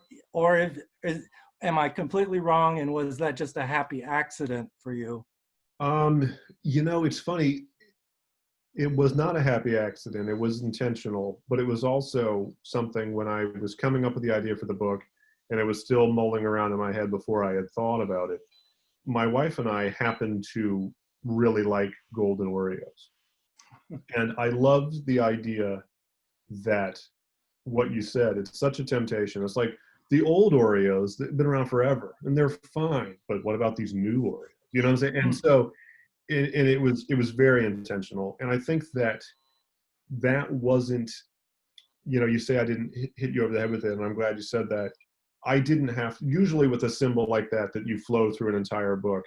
am I completely wrong, and was that just a happy accident for you? It's funny. It was not a happy accident. It was intentional, but it was also something when I was coming up with the idea for the book, and it was still mulling around in my head before I had thought about it. My wife and I happened to really like golden Oreos. And I loved the idea that what you said, it's such a temptation. It's like the old Oreos that have been around forever and they're fine, but what about these new Oreos? You know what I'm saying? And so, and it was very intentional. And I think that wasn't, you say I didn't hit you over the head with it, and I'm glad you said that. I didn't have, usually with a symbol like that you flow through an entire book,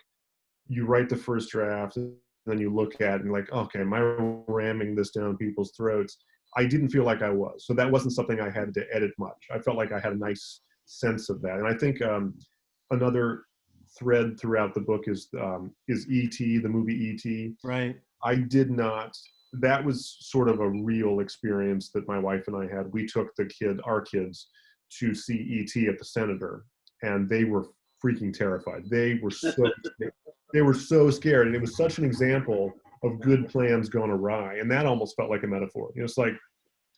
you write the first draft, and then you look at it and like, okay, am I ramming this down people's throats? I didn't feel like I was. So that wasn't something I had to edit much. I felt like I had a nice sense of that. And I think another thread throughout the book is E.T., the movie E.T. Right. I did not, that was sort of a real experience that my wife and I had. We took our kids, to see E.T. at the Senator, and they were freaking terrified. They were so scared, and it was such an example of good plans gone awry, and that almost felt like a metaphor. It's like,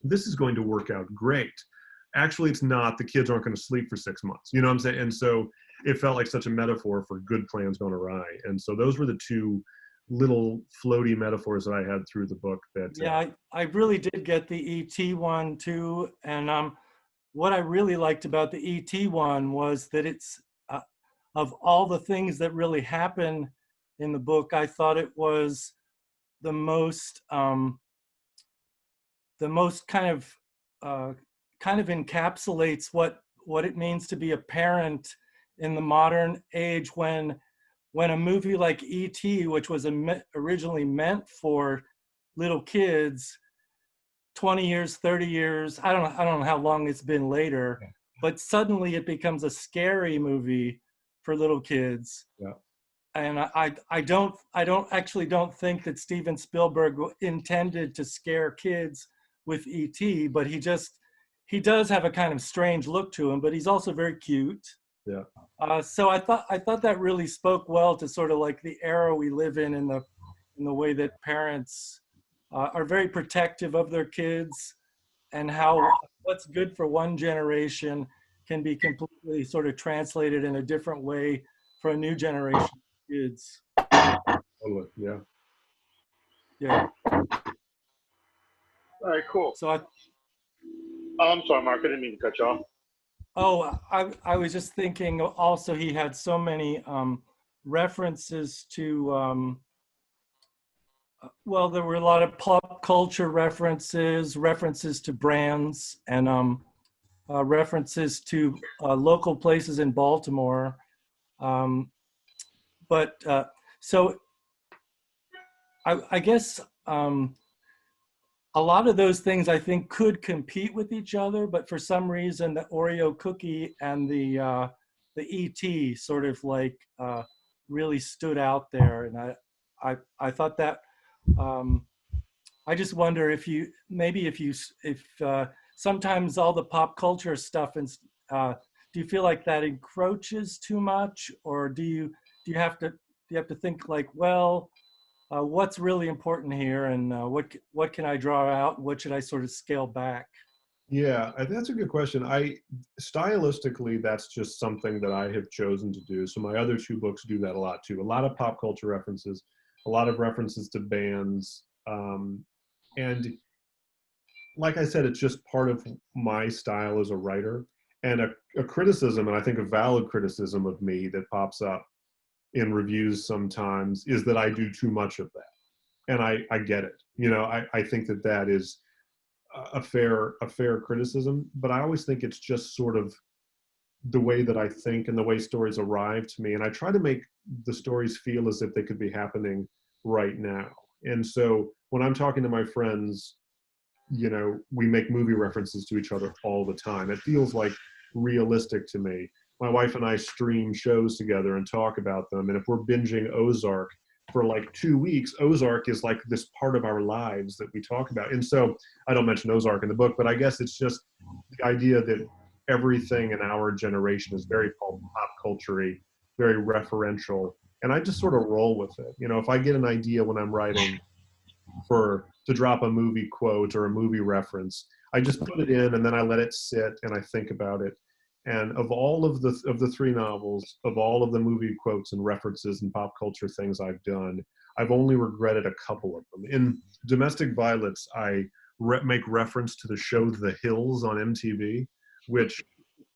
this is going to work out great. Actually, it's not. The kids aren't going to sleep for 6 months. You know what I'm saying? And so it felt like such a metaphor for good plans gone awry. And so those were the two little floaty metaphors that I had through the book. That yeah, I really did get the E.T. one too, and what I really liked about the E.T. one was that it's, of all the things that really happen in the book, I thought it was the most kind of encapsulates what it means to be a parent in the modern age, when a movie like E.T., which was originally meant for little kids, 20 years, 30 years, I don't know how long it's been later, yeah. But suddenly it becomes a scary movie for little kids. Yeah. And I don't think that Steven Spielberg intended to scare kids with E.T., but he does have a kind of strange look to him, but he's also very cute. Yeah. So I thought that really spoke well to sort of like the era we live in the way that parents are very protective of their kids, and how what's good for one generation can be completely sort of translated in a different way for a new generation of kids. Totally. Yeah. Yeah. All right, cool. So I'm sorry, Mark. I didn't mean to cut you off. I was just thinking also he had so many references to well, there were a lot of pop culture references to brands, and references to local places in Baltimore. But so I guess a lot of those things I think could compete with each other, but for some reason the Oreo cookie and the ET sort of like really stood out there, and I thought that. I just wonder if sometimes all the pop culture stuff and do you feel like that encroaches too much, or do you have to think like, well, what's really important here, and what can I draw out? What should I sort of scale back? Yeah, that's a good question. Stylistically, that's just something that I have chosen to do. So my other two books do that a lot too. A lot of pop culture references, a lot of references to bands, and like I said, it's just part of my style as a writer. And a criticism, and I think a valid criticism of me that pops up in reviews sometimes, is that I do too much of that. And I get it. You know, I think that is a fair criticism, but I always think it's just sort of the way that I think and the way stories arrive to me. And I try to make the stories feel as if they could be happening right now. And so when I'm talking to my friends, you know, we make movie references to each other all the time. It feels like realistic to me. My wife and I stream shows together and talk about them. And if we're binging Ozark for like 2 weeks, Ozark is like this part of our lives that we talk about. And so I don't mention Ozark in the book, but I guess it's just the idea that everything in our generation is very pop culture-y, very referential. And I just sort of roll with it. You know, if I get an idea when I'm writing to drop a movie quote or a movie reference, I just put it in and then I let it sit and I think about it. And of all of the three novels, of all of the movie quotes and references and pop culture things I've done, I've only regretted a couple of them. In Domestic Violence, I make reference to the show The Hills on MTV, which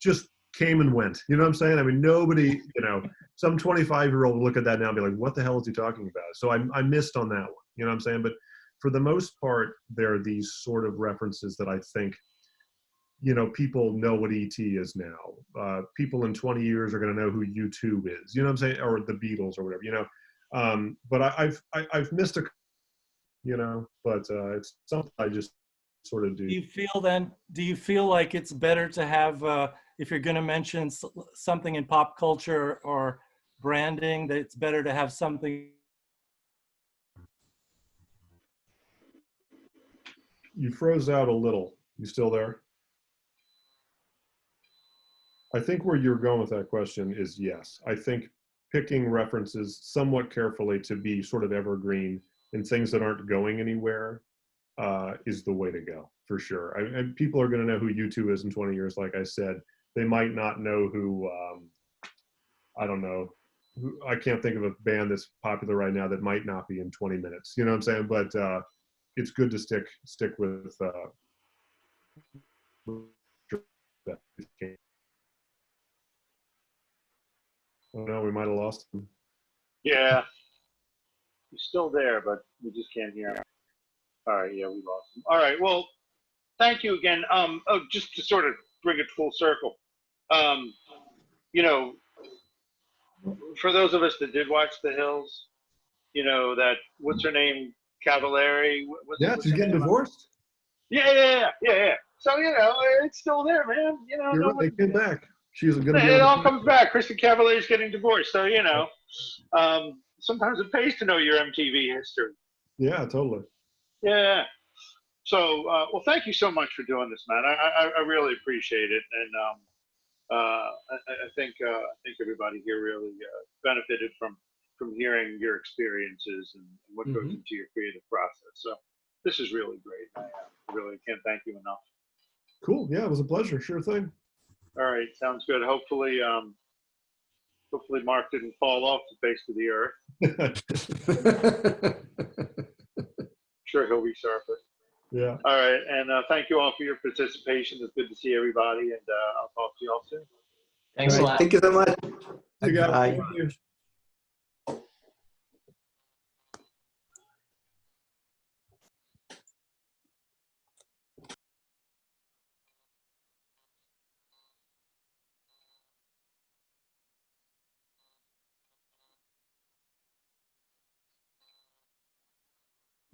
just came and went. You know what I'm saying? I mean, nobody, you know, some 25-year-old will look at that now and be like, what the hell is he talking about? So I missed on that one. You know what I'm saying? But for the most part, there are these sort of references that I think, you know, people know what ET is now. People in 20 years are going to know who U2 is. You know what I'm saying? Or the Beatles or whatever, you know. But I've missed you know, but it's something I just sort of do. Do you feel like it's better to have, if you're going to mention something in pop culture or branding, that it's better to have something? You froze out a little. You still there? I think where you're going with that question is yes. I think picking references somewhat carefully to be sort of evergreen and things that aren't going anywhere is the way to go, for sure. People are going to know who U2 is in 20 years, like I said. They might not know who, I don't know, I can't think of a band that's popular right now that might not be in 20 minutes. You know what I'm saying? But it's good to stick with oh no, we might have lost him. Yeah, he's still there, but we just can't hear him. All right, yeah, we lost him. All right, well, thank you again. Just to sort of bring it full circle, you know, for those of us that did watch The Hills, you know, that, what's her name, Cavallari? Yeah, she's getting divorced. Yeah. So, you know, it's still there, man. You know, They came back. She's going to be. It all comes back. Kristen Cavallari's getting divorced. So, you know, sometimes it pays to know your MTV history. Yeah, totally. Yeah. So, well, thank you so much for doing this, man. I really appreciate it. And I think everybody here really benefited from hearing your experiences and what goes into your creative process. So this is really great. I really can't thank you enough. Cool. Yeah, it was a pleasure. Sure thing. All right, sounds good. Hopefully Mark didn't fall off the face of the earth. Sure, he'll resurface. Yeah. All right, and thank you all for your participation. It's good to see everybody, and I'll talk to you all soon. Thanks a lot. Thank you so much. You guys. Bye. Thank you.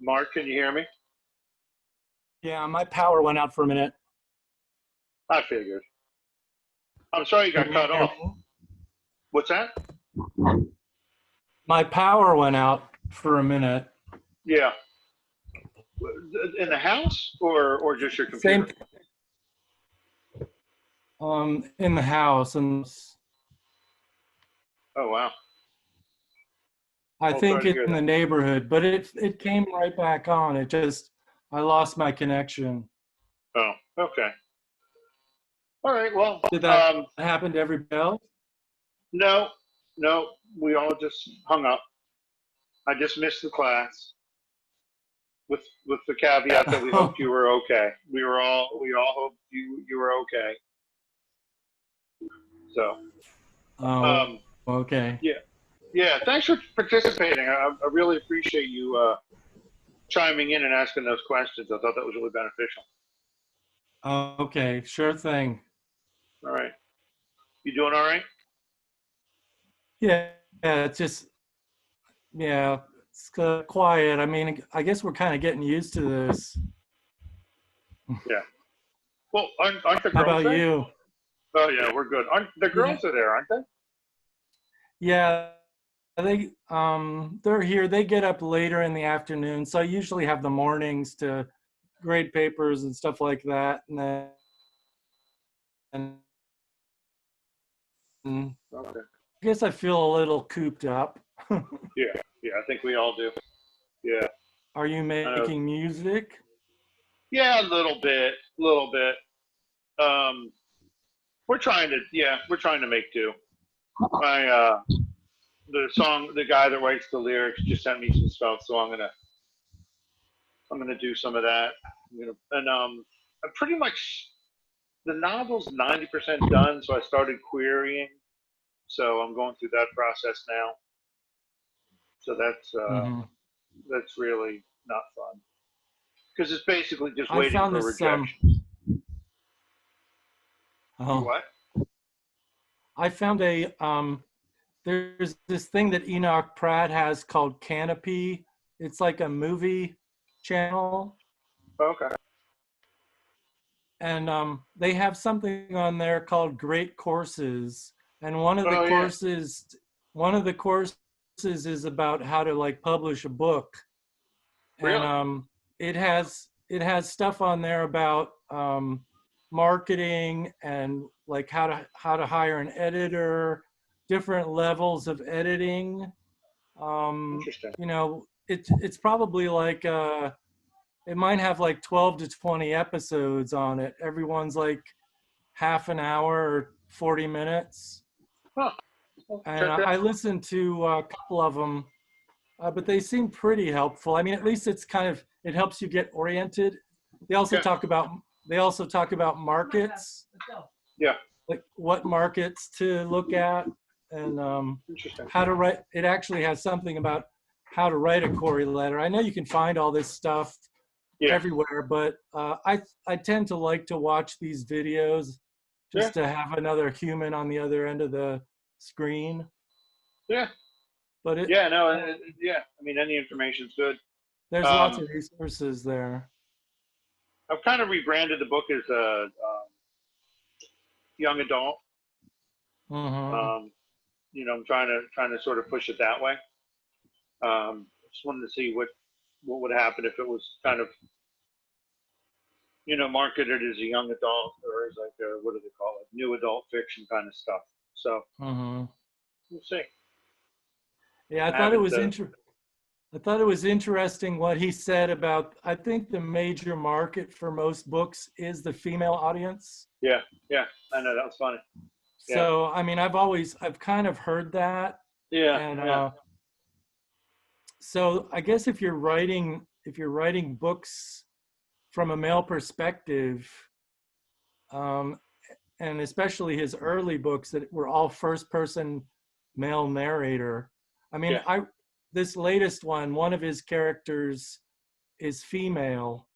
Mark, can you hear me? Yeah, my power went out for a minute. I figured. I'm sorry you got cut off. What's that? My power went out for a minute. Yeah. In the house or just your computer? in the house, and Oh wow. I Well, think sorry to it's hear in the that. neighborhood, but it came right back on. It just, I lost my connection. Oh, okay. All right. Well, Did that happen to everybody else? no, no, we all just hung up. I just missed the class with the caveat that we hoped you were okay. We all hoped you were okay. So, Oh, um, okay. yeah, yeah. Thanks for participating. I really appreciate you chiming in and asking those questions. I thought that was really beneficial. Okay, sure thing. All right. You doing all right? Yeah, yeah, it's just, yeah, it's quiet. I mean, I guess we're kind of getting used to this. Yeah. Well, aren't the How girls about there? you? Oh yeah, we're good. Aren't the Yeah, girls are there, aren't they? yeah, they're here. They get up later in the afternoon, so I usually have the mornings to grade papers and stuff like that, and then I Okay. guess I feel a little cooped up. Yeah, yeah. I think we all do. Yeah. Are you I know. making music? Yeah, a little bit, little bit. Um, we're trying to make do. My the guy that writes the lyrics just sent me some stuff, so I'm gonna do some of that. I'm pretty much the novel's 90% done, so I started querying. So I'm going through that process now. So Hmm. that's really not fun because it's basically just I waiting found for this rejection. You oh, what? I found there's this thing that Enoch Pratt has called Canopy. It's like a movie channel, Okay. and they have something on there called Great Courses, and Oh yeah. one of the courses is about how to like publish a book, and Really? it has stuff on there about marketing and like how to hire an editor, different levels of editing. Interesting. It's probably like it might have like 12 to 20 episodes on it. Everyone's like half an hour or 40 minutes. Huh. Well, And check that. I listened to a couple of them, but they seem pretty helpful. I mean, at least it helps you get oriented. They also Yeah. talk about they also talk about markets, Yeah. like what markets to look at, and Interesting. how to write. It actually has something about how to write a query letter. I know you can find all this stuff Yeah. everywhere, but I tend to like to watch these videos Yeah. just to have another human on the other end of the screen. Yeah. But Yeah. No. Yeah. I mean, any information's good. there's lots Um, of resources there. I've kind of rebranded the book as a young adult. Hmm. Um, I'm trying to sort of push it that way. Just wanted to see what would happen if it was kind of marketed as a young adult or as like what do they call it, new adult fiction kind of stuff. So Hmm. we'll see. Yeah, I haven't. I thought it was interesting what he said about. I think the major market for most books is the female audience. Yeah, yeah. I know that was funny. Yeah, So I mean, I've kind of heard that, yeah, and yeah, so I guess if you're writing books from a male perspective, um, and especially his early books that were all first person male narrator. I mean, yeah. this latest one of his characters is female,